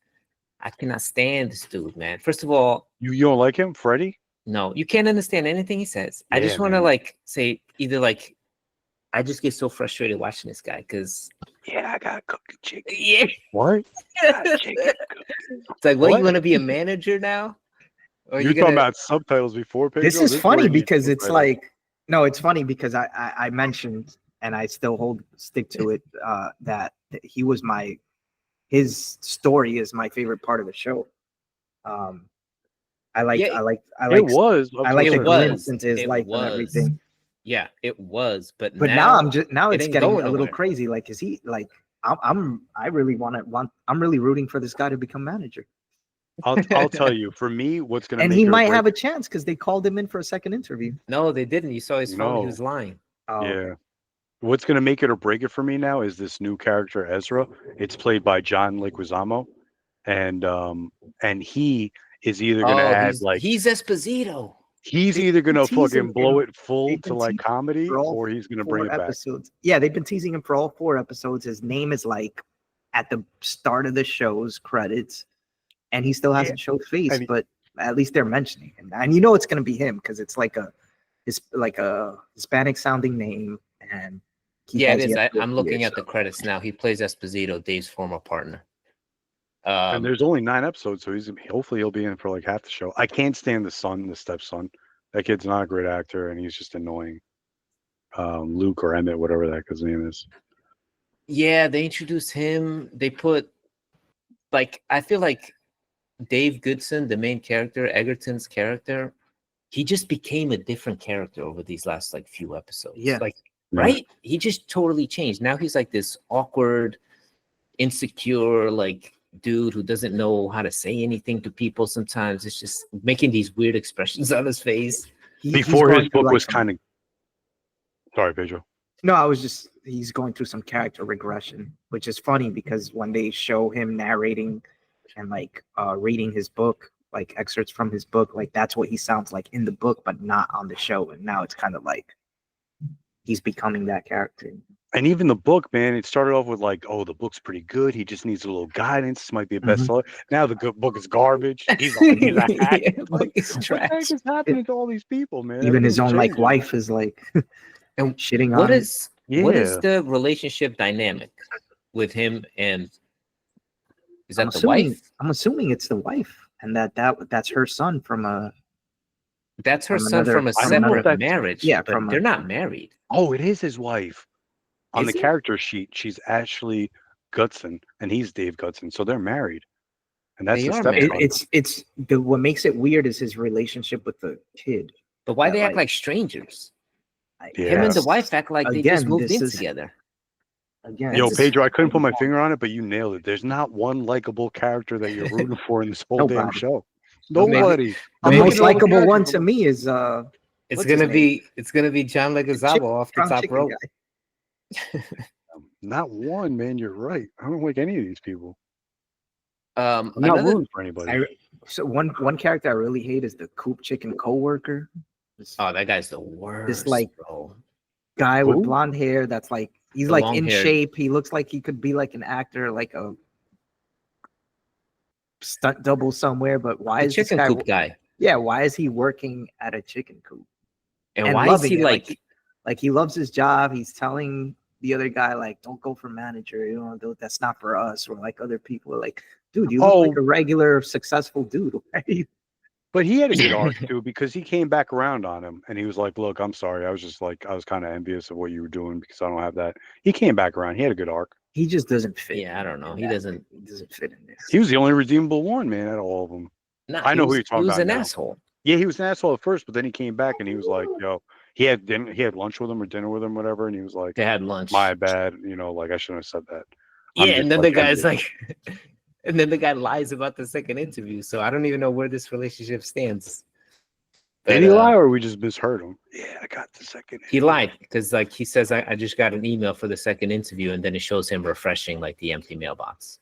I cannot stand this dude, man. First of all, you don't like him, Freddie? No, you can't understand anything he says. I just want to say either I just get so frustrated watching this guy because I gotta cook the chicken. Yeah, what? It's like, what? You want to be a manager now? Or you're talking about subtitles before, Pedro? This is funny because it's it's funny because I mentioned, and I still stick to it, that he was his story is my favorite part of the show. I like the glimpse into his life and everything. Yeah, it was, but now it's getting a little crazy. Like, is he like? I'm really rooting for this guy to become manager. I'll tell you, for me, what's gonna and he might have a chance because they called him in for a second interview. No, they didn't. You saw his phone; he was lying. Oh, yeah. What's gonna make it or break it for me now is this new character, Ezra. It's played by John Leguizamo, and he is either gonna add he's Esposito. He's either gonna fucking blow it full to comedy, or he's gonna bring it back. Yeah, they've been teasing him for all 4 episodes. His name is at the start of the show's credits, and he still hasn't showed face, but at least they're mentioning him, and it's gonna be him because it's like a Hispanic sounding name, and it is. I'm looking at the credits now. He plays Esposito, Dave's former partner. And there's only 9 episodes, so hopefully he'll be in for half the show. I can't stand the stepson. That kid's not a great actor, and he's just annoying. Luke or Emmett, whatever that kid's name is. Yeah, they introduced him. They put I feel like Dave Goodson, the main character, Egerton's character, he just became a different character over these last few episodes. Yeah, right? He just totally changed. Now he's this awkward, insecure, dude who doesn't know how to say anything to people. Sometimes it's just making these weird expressions on his face. Before his book was kind of. Sorry, Pedro. No, he's going through some character regression, which is funny because when they show him narrating and reading his book, excerpts from his book, that's what he sounds like in the book, but not on the show. And now it's kind of he's becoming that character. And even the book, man, it started off with like, oh, the book's pretty good. He just needs a little guidance. This might be a bestseller. Now the good book is garbage. He's a hack. Book is What the heck trash. is happening to all these people, man? Even his Everything's own like changing. wife is like And shitting what on him. is what is the relationship dynamic with him and is that the wife? I'm assuming it's the wife, and that's her son from a. That's her from son another- from a I don't know if separate that's- marriage. yeah, but from a- they're not married. Oh, it is his wife. On Is the it? character sheet, she's Ashley Gutson, and he's Dave Gutson. So they're married. And that's They the are stepson. married. It's the what makes it weird is his relationship with the kid. But why that, they act like- like strangers? Yeah. Him and the wife act like they just Again, moved this in is- together. Again, Yo, It's- Pedro, I couldn't put my finger on it, but you nailed it. There's not one likable character that you're rooting for in this whole damn Nobody. show. Maybe- Nobody. the maybe most all the likable one characters to are- me is It's What's his gonna name? be John Leguizamo off the Brown top Chicken rope. guy. Not one, man. You're right. I don't like any of these people. Um, I'm not another rooting for anybody. So one character I really hate is the Coop Chicken coworker. This oh, that guy's the worst. like, bro. guy with Who? blonde hair that's like he's The like long in hair. shape. He looks like he could be like an actor, like a stunt double somewhere. But why The is this chicken guy? coop guy. Yeah, why is he working at a chicken coop? And why is loving he it, like he loves his job? He's telling the other guy like, "Don't go for manager. You know, that's not for us." Or like other people are like, "Dude, you look like a regular successful dude." Right? But he had a good arc too, because he came back around on him and he was like, look, I'm sorry. I was just like, I was kind of envious of what you were doing because I don't have that. He came back around. He had a good arc. He just doesn't fit. Yeah, I don't know. in He that. doesn't. He doesn't fit in this. He was the only redeemable one, man, out of all of them. Nah, I know who he you're talking was about an now. asshole. Yeah, he was an asshole at first, but then he came back and he was like, yo, he had lunch with him or dinner with him, whatever. And he was like, They had lunch. my bad. You know, like I shouldn't have said that. Yeah, just and then like, the guy's envious. like, and then the guy lies about the second interview. So I don't even know where this relationship stands. Did But, he lie or we just misheard him? Yeah, I got the second. He lied because like he says, I just got an email for the second interview, and then it shows him refreshing like the empty mailbox.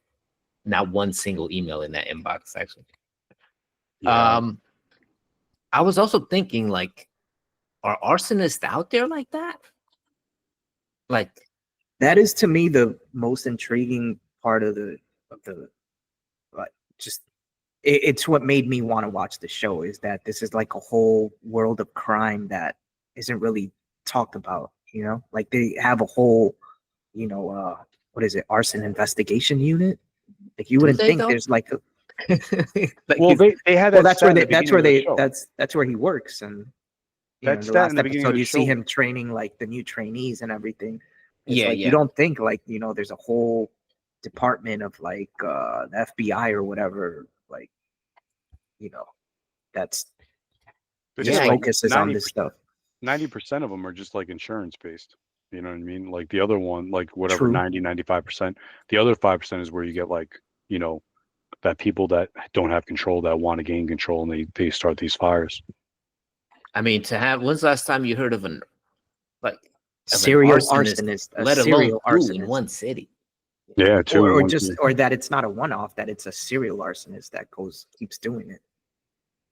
Not one single email in that inbox, actually. Yeah. I was also thinking, like, are arsonists out there like that? Like, That is to me the most intriguing part of the like just it's what made me want to watch the show is that this is like a whole world of crime that isn't really talked about, you know? Like they have a whole, you know, what is it, arson investigation unit? Like you wouldn't they think though? there's like a like Well, he's- they had well that. that's where stat they in the beginning of the show. that's where he works and you know, That in the stat in last the beginning of episode the you see show- him training like the new trainees and everything. It's Yeah, like yeah. you don't think like, you know, there's a whole department of like the FBI or whatever, like, you know, that's But just yeah, like focuses on this stuff. 90% of them are just like insurance based. You know what I mean? Like the other one, like whatever, True. 95%. The other 5% is where you get like, you know, that people that don't have control that want to gain control and they start these fires. I mean, to have when's the last time you heard of an like of an Serial arsonist, arsonist, a let alone serial two arsonist. in one city? Yeah, two. or in one just scene. or that it's not a one-off, that it's a serial arsonist that keeps doing it.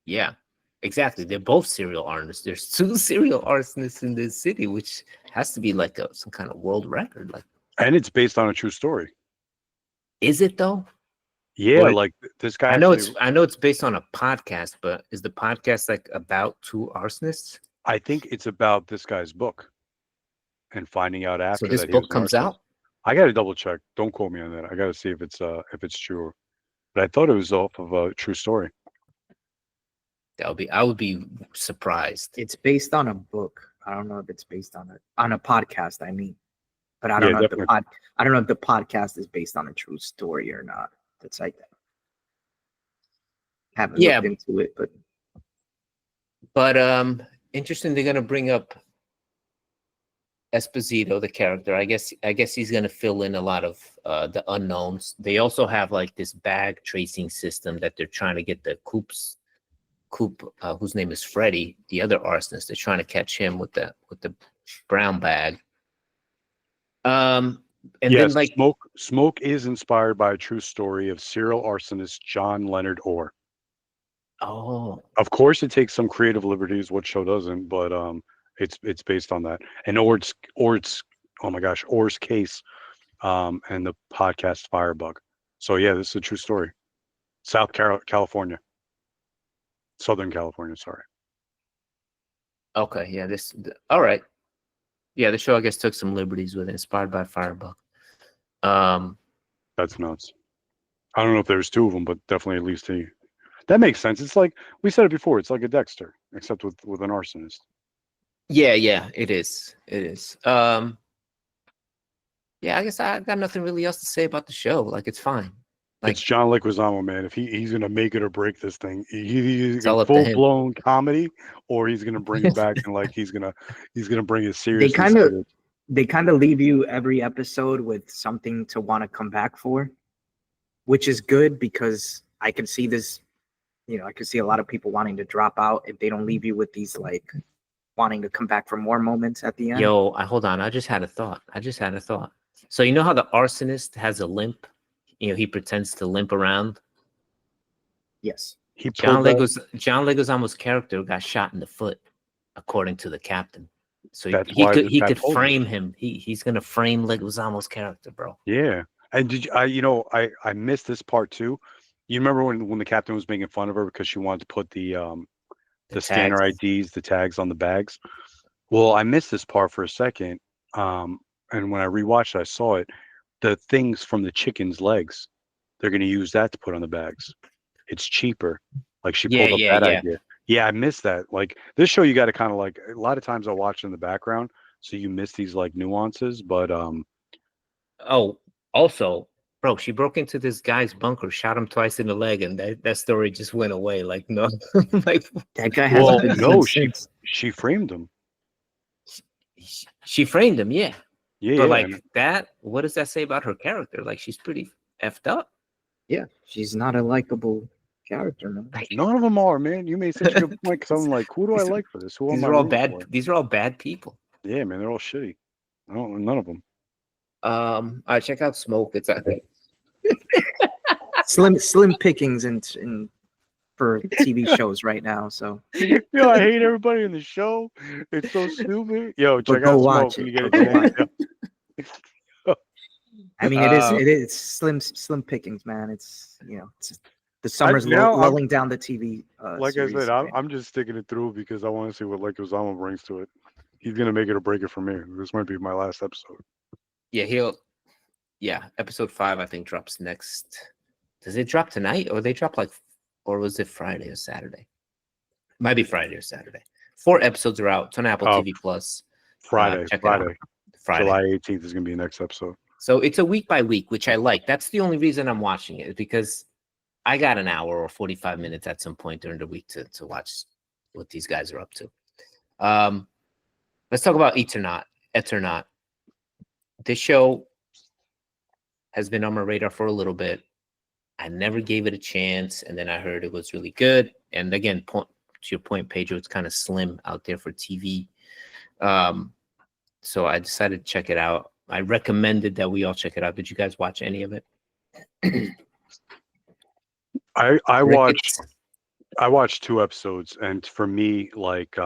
Yeah, exactly. They're both serial arsonists. There's two serial arsonists in this city, which has to be like some kind of world record. Like, And it's based on a true story. is it though? Yeah, But like this guy. I know actually- it's based on a podcast, but is the podcast like about two arsonists? I think it's about this guy's book and finding out after So his that he was book an comes arsonist. out. I got to double check. Don't quote me on that. I got to see if it's true. But I thought it was off of a true story. I would be surprised. It's based on a book. I don't know if it's based on a podcast, I mean. But I don't Yeah, know if definitely. I don't know if the podcast is based on a true story or not. That's like that. Haven't Yeah. looked into it, but But interesting. They're gonna bring up Esposito, the character. I guess he's gonna fill in a lot of the unknowns. They also have like this bag tracing system that they're trying to get the Coop, whose name is Freddy, the other arsonist. They're trying to catch him with the brown bag. And Yes, then like Smoke is inspired by a true story of serial arsonist John Leonard Orr. oh Of course, it takes some creative liberties. What show doesn't? But it's based on that. And Orr's oh my gosh, Orr's case, and the podcast Firebug. So yeah, this is a true story. California, Southern California. Sorry. Okay, yeah, all right. Yeah, the show I guess took some liberties with it, inspired by Firebug. That's nuts. I don't know if there's two of them, but definitely at least he. That makes sense. It's like we said it before. It's like a Dexter, except with an arsonist. Yeah, it is. It is. Yeah, I guess I got nothing really else to say about the show. Like, it's fine. Like, it's John Leguizamo, man. If he's gonna make it or break this thing, he's all gonna up to him. full blown comedy, or he's gonna bring it back and like he's gonna bring it They seriously. kind of leave you every episode with something to want to come back for, which is good because I can see this. I can see a lot of people wanting to drop out if they don't leave you with these like wanting to come back for more moments at the end. Yo, hold on. I just had a thought. So you know how the arsonist has a limp? He pretends to limp around. Yes. John Leguizamo's character got shot in the foot, according to the captain. So he could frame him. He's gonna frame Leguizamo's character, bro. Yeah. And did you? I missed this part too. You remember when the captain was making fun of her because she wanted to put the scanner IDs, the tags on the bags? Well, I missed this part for a second. And when I rewatched it, I saw it. The things from the chicken's legs, they're going to use that to put on the bags. It's cheaper. Like she pulled up that idea. Yeah, I missed that. Like this show, you got to kind of like a lot of times I watch in the background, so you miss these like nuances. But oh, also, bro, she broke into this guy's bunker, shot him twice in the leg, and that story just went away. Like no, like that guy has. No, she framed him. She framed him, yeah. Yeah, but like that, what does that say about her character? Like she's pretty effed up. Yeah, she's not a likable character, man. Like, none of them are, man. You made such a good point because I'm like, who do I like for this? These are all bad. These are all bad people. Yeah, man, they're all shitty. None of them. I check out Smoke. It's I think slim pickings in for TV shows right now. So yo, I hate everybody in the show. It's so stupid. Yo, check out Smoke when you get a chance. I mean, it is slim pickings, man. It's it's the summer's lulling down the TV. Like series, I said, I'm just sticking it through because I want to see what Leguizamo brings to it. He's gonna make it or break it for me. This might be my last episode. Yeah, episode 5 I think drops next. Does it drop tonight or they drop or was it Friday or Saturday? Might be Friday or Saturday. 4 episodes are out. It's on Apple TV Plus. Friday. Friday. July 18th is gonna be the next episode. So it's a week by week, which I like. That's the only reason I'm watching it, is because I got an hour or 45 minutes at some point during the week to watch what these guys are up to. Let's talk about Eternaut. This show has been on my radar for a little bit. I never gave it a chance, and then I heard it was really good. And again, to your point, Pedro, it's kind of slim out there for TV. So I decided to check it out. I recommended that we all check it out. Did you guys watch any of it? I watched 2 episodes, and for me, like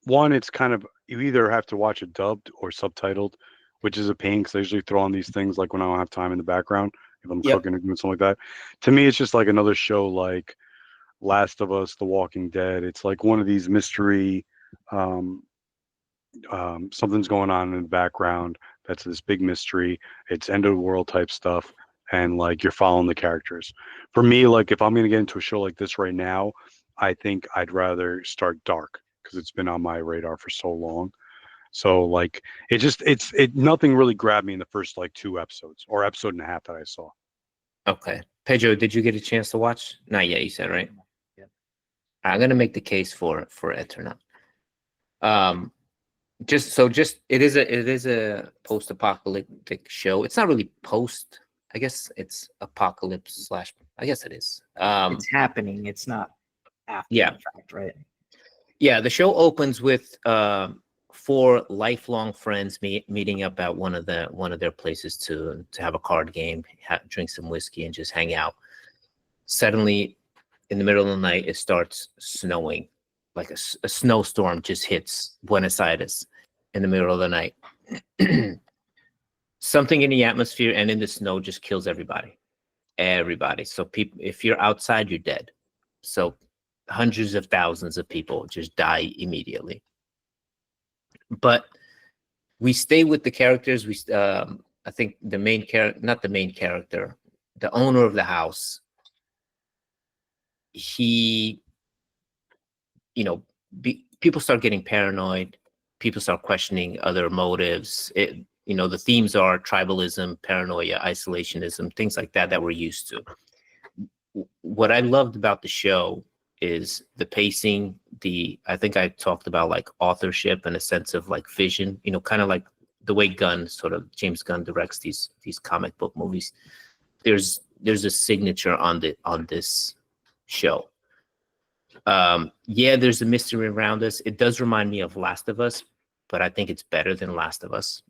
one, it's kind of you either have to watch it dubbed or subtitled, which is a pain because I usually throw on these things like when I don't have time in the background if I'm cooking or doing something like that. To me, it's just like another show like Last of Us, The Walking Dead. It's like one of these mystery. Something's going on in the background. That's this big mystery. It's end of the world type stuff, and like you're following the characters. For me, like if I'm gonna get into a show like this right now, I think I'd rather start Dark because it's been on my radar for so long. So like it nothing really grabbed me in the first like 2 episodes or episode and a half that I saw. Okay, Pedro, did you get a chance to watch? Not yet, you said, right? Yeah. I'm gonna make the case for Eternaut. It is a post-apocalyptic show. It's not really post. I guess it's apocalypse / I guess it is. It's happening. It's not after the fact, right? Yeah, the show opens with 4 lifelong friends meeting up at one of their places to have a card game, drink some whiskey, and just hang out. Suddenly, in the middle of the night, it starts snowing. Like a snowstorm just hits Buenos Aires in the middle of the night. something in the atmosphere and in the snow just kills everybody. So people, if you're outside, you're dead. So hundreds of thousands of people just die immediately. But we stay with the characters. I think the main character, not the main character, the owner of the house, he, people start getting paranoid. People start questioning other motives. The themes are tribalism, paranoia, isolationism, things like that we're used to. What I loved about the show is the pacing. I think I talked about like authorship and a sense of like vision, kind of like the way James Gunn directs these comic book movies. There's a signature on this show. There's a mystery around us. It does remind me of Last of Us, but I think it's better than Last of Us.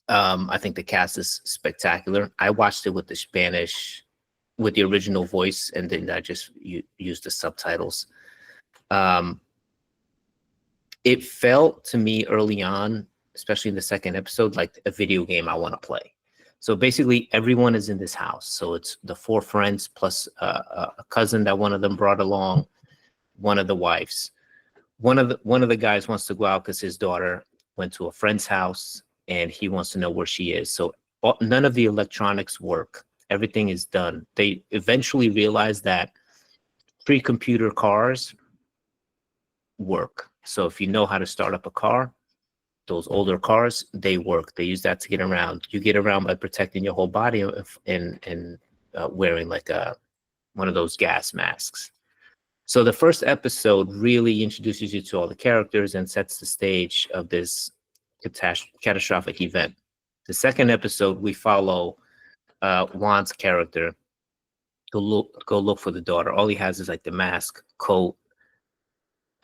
I think the cast is spectacular. I watched it with the original voice, and then I just used the subtitles. It felt to me early on, especially in the second episode, like a video game I want to play. So basically, everyone is in this house. So it's the 4 friends plus a cousin that one of them brought along, one of the wives. One of the guys wants to go out because his daughter went to a friend's house, and he wants to know where she is. So none of the electronics work. Everything is done. They eventually realize that pre-computer cars work. So if you know how to start up a car, those older cars, they work. They use that to get around. You get around by protecting your whole body and wearing like one of those gas masks. So the first episode really introduces you to all the characters and sets the stage of this catastrophic event. The second episode, we follow Juan's character to go look for the daughter. All he has is like the mask, coat,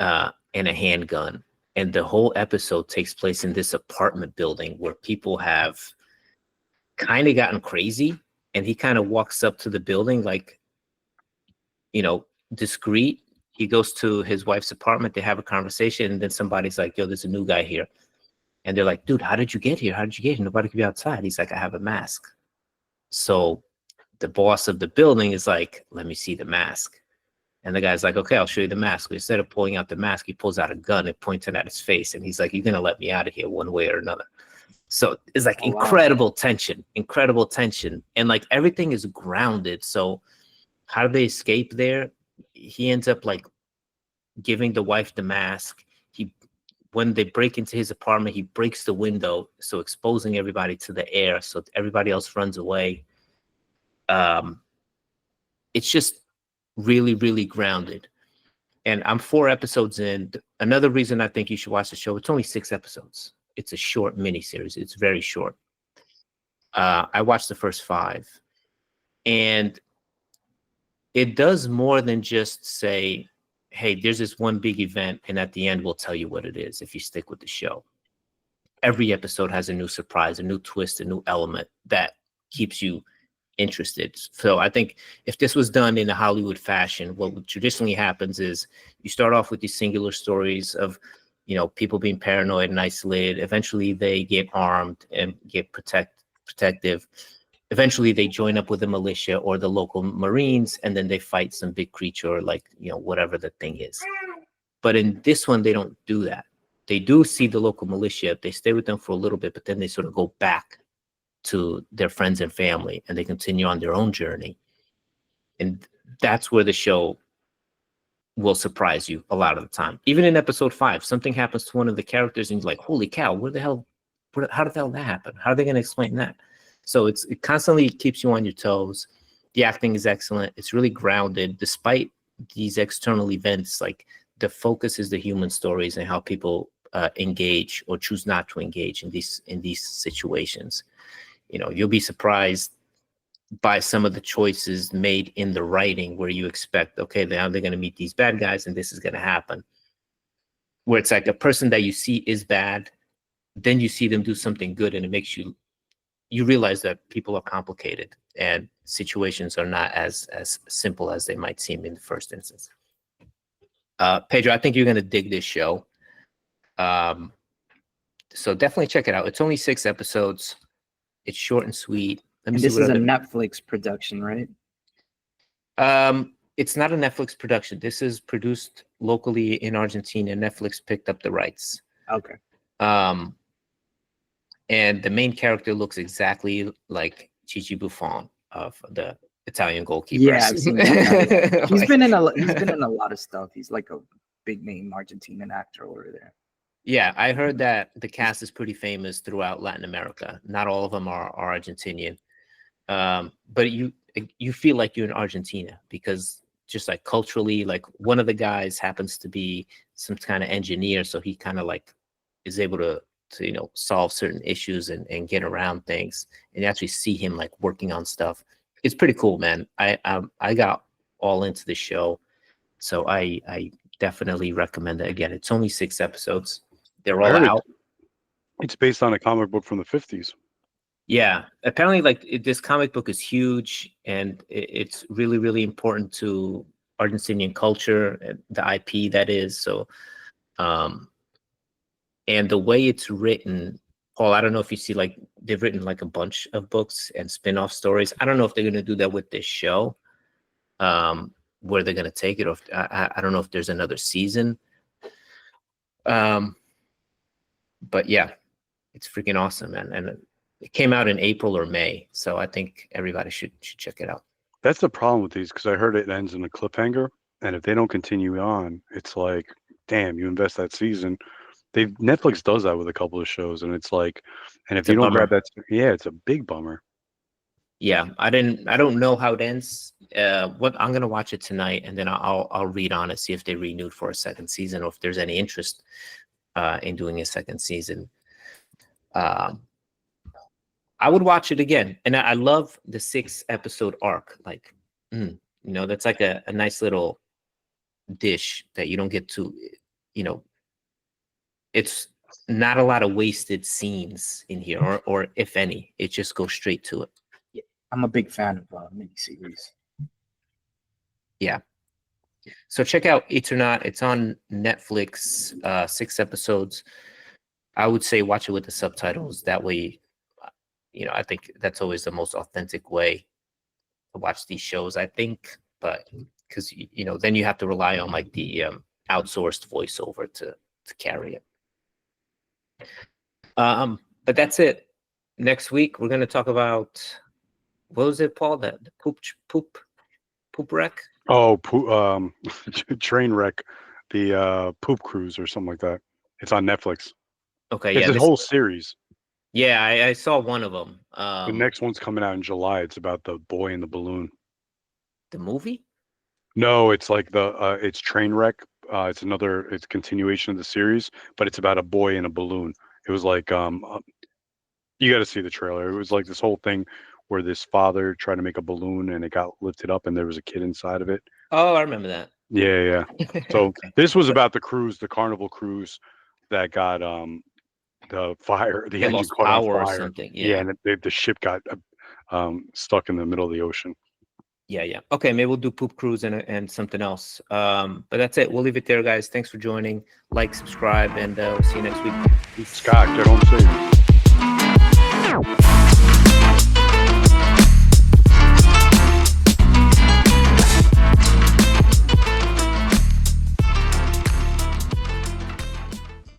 and a handgun. And the whole episode takes place in this apartment building where people have kind of gotten crazy. And he kind of walks up to the building like, discreet. He goes to his wife's apartment. They have a conversation. And then somebody's like, yo, there's a new guy here. And they're like, dude, how did you get here? How did you get here? Nobody could be outside. He's like, I have a mask. So the boss of the building is like, let me see the mask. And the guy's like, okay, I'll show you the mask. But instead of pulling out the mask, he pulls out a gun and points it at his face. And he's like, you're going to let me out of here one way or another. So it's like incredible tension. And like everything is grounded. So how do they escape there? He ends up like giving the wife the mask. When they break into his apartment, he breaks the window, so exposing everybody to the air. So everybody else runs away. It's just really, really grounded. And I'm 4 episodes in. Another reason I think you should watch the show, it's only 6 episodes. It's a short miniseries. It's very short. I watched the first 5. And it does more than just say, hey, there's this one big event, and at the end, we'll tell you what it is if you stick with the show. Every episode has a new surprise, a new twist, a new element that keeps you interested. So I think if this was done in a Hollywood fashion, what traditionally happens is you start off with these singular stories of, people being paranoid and isolated. Eventually they get armed and get protective. Eventually they join up with the militia or the local Marines, and then they fight some big creature, like, whatever the thing is. But in this one, they don't do that. They do see the local militia. They stay with them for a little bit, but then they sort of go back to their friends and family, and they continue on their own journey. And that's where the show will surprise you a lot of the time. Even in episode 5, something happens to one of the characters, and you're like, holy cow, how did the hell that happen? How are they going to explain that? So it constantly keeps you on your toes. The acting is excellent. It's really grounded, despite these external events. Like, the focus is the human stories and how people engage or choose not to engage in these situations. You'll be surprised by some of the choices made in the writing, where you expect, okay, now they're going to meet these bad guys and this is going to happen. Where it's like a person that you see is bad, then you see them do something good, and it makes you realize that people are complicated and situations are not as simple as they might seem in the first instance. Pedro, I think you're going to dig this show. So definitely check it out. It's only 6 episodes. It's short and sweet. Let me And see this what is a other- Netflix production, right? It's not a Netflix production. This is produced locally in Argentina. Netflix picked up the rights. Okay. And the main character looks exactly like Chichi Buffon of the Italian goalkeeper. Yeah, I've seen that. He's Like- been in a lot of stuff. He's like a big name Argentinian actor over there. Yeah, I heard that the cast is pretty famous throughout Latin America. Not all of them are Argentinian, but you feel like you're in Argentina because just like culturally, like one of the guys happens to be some kind of engineer, so he kind of like is able to solve certain issues and get around things, and you actually see him like working on stuff. It's pretty cool, man. I got all into the show, so I definitely recommend it. Again, it's only 6 episodes. They're all out. It's based on a comic book from the 50s. Yeah, apparently, like this comic book is huge, and it's really, really important to Argentinian culture, and the IP that is. So, and the way it's written, Paul, I don't know if you see, like they've written like a bunch of books and spin-off stories. I don't know if they're going to do that with this show, where they're going to take it, or if, I don't know if there's another season. But yeah, it's freaking awesome, man. And it came out in April or May, so I think everybody should check it out. That's the problem with these, because I heard it ends in a cliffhanger, and if they don't continue on, it's like, damn, you invest that season. Netflix does that with a couple of shows, and it's like, and if you don't grab that, yeah, it's a big bummer. Yeah, I don't know how it ends. What I'm gonna watch it tonight, and then I'll read on it, see if they renewed for a second season, or if there's any interest in doing a second season. I would watch it again, and I love the 6-episode arc. Like, that's like a nice little dish that you don't get to, it's not a lot of wasted scenes in here, or if any, it just goes straight to it. Yeah, I'm a big fan of miniseries. Yeah. So check out Eternaut. It's on Netflix, 6 episodes. I would say watch it with the subtitles. That way, I think that's always the most authentic way to watch these shows, I think. But because, then you have to rely on like the outsourced voiceover to carry it. But that's it. Next week, we're going to talk about, what was it, Paul? The poop wreck? Oh, train wreck, the poop cruise or something like that. It's on Netflix. Okay, it's a whole series. Yeah, I saw one of them. The next one's coming out in July. It's about the boy in the balloon. The movie? No, it's like it's train wreck. It's a continuation of the series, but it's about a boy in a balloon. It was like you got to see the trailer. It was like this whole thing where this father tried to make a balloon and it got lifted up and there was a kid inside of it. Oh, I remember that. Yeah. So this was about the cruise, the Carnival cruise that got the fire, the engine caught on fire or something. Yeah, and the ship got stuck in the middle of the ocean. Yeah. Okay, maybe we'll do poop cruise and something else. But that's it. We'll leave it there, guys. Thanks for joining. Like, subscribe, and we'll see you next week. Peace. Scott, get home safe.